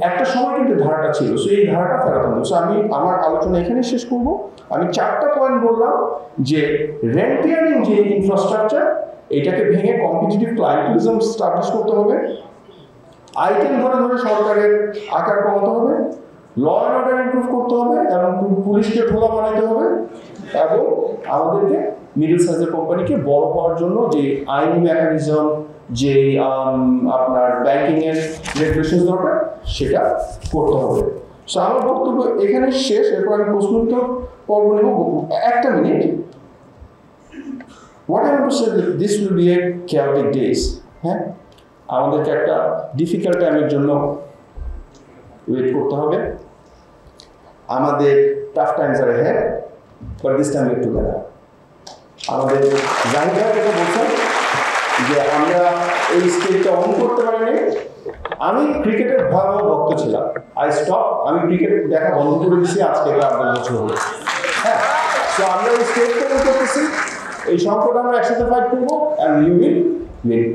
একটা সময় কিন্তু ধারাটা ছিল। সো এই ধারাটা ফেরত আনতে। সো আমি আমার আলোচনা এখানে শেষ করব। আমি 4টা পয়েন্ট বললাম, যে রেন্টিয়ারিং যে ইনফ্রাস্ট্রাকচার, এটাকে ভেঙে কম্পিটিটিভ ক্লায়েন্টেলিজম স্টাবলিশ করতে হবে, আইটেম ধরে ধরে সরকারের আকার কমাতে হবে, ল অ্যান্ড অর্ডার ইমপ্রুভ করতে হবে, এবং পুলিশকে ঠোলা বানাইতে হবে, এবং আমাদেরকে মিডল সাইজের কোম্পানিকে বড় হওয়ার জন্য যে আইনি মেকানিজম, যে আপনার ব্যাংকিং এর রেগুলেশন দরকার, সেটা করতে হবে। সো আমার বক্তব্য এখানে শেষ। এরপর আমি প্রশ্ন উত্তর পর্ব নেব। 1 minute. What I want to say that this will be a chaotic days. হ্যাঁ, আমাদেরকে একটা ডিফিকাল্ট টাইমের জন্য ওয়েট করতে হবে। আমাদের টাফ টাইমস আর হ্যাঁ, but this time with together. আমাদের জাহিদ ভাই যেটা বলছেন যে আমরা এই স্টেজটা অন করতে পারিনি। আমি ক্রিকেটের ভয়াবহ ভক্ত ছিলাম, আমি ক্রিকেট দেখা বন্ধ করে দিয়েছি আজকে 8 বছর হলো। হ্যাঁ, তো আমরা এই স্টেজটা অন করতেছি, এই সংকট আমরা একসাথে ফাইট করবো, অ্যান্ড ইউ উইল উইন।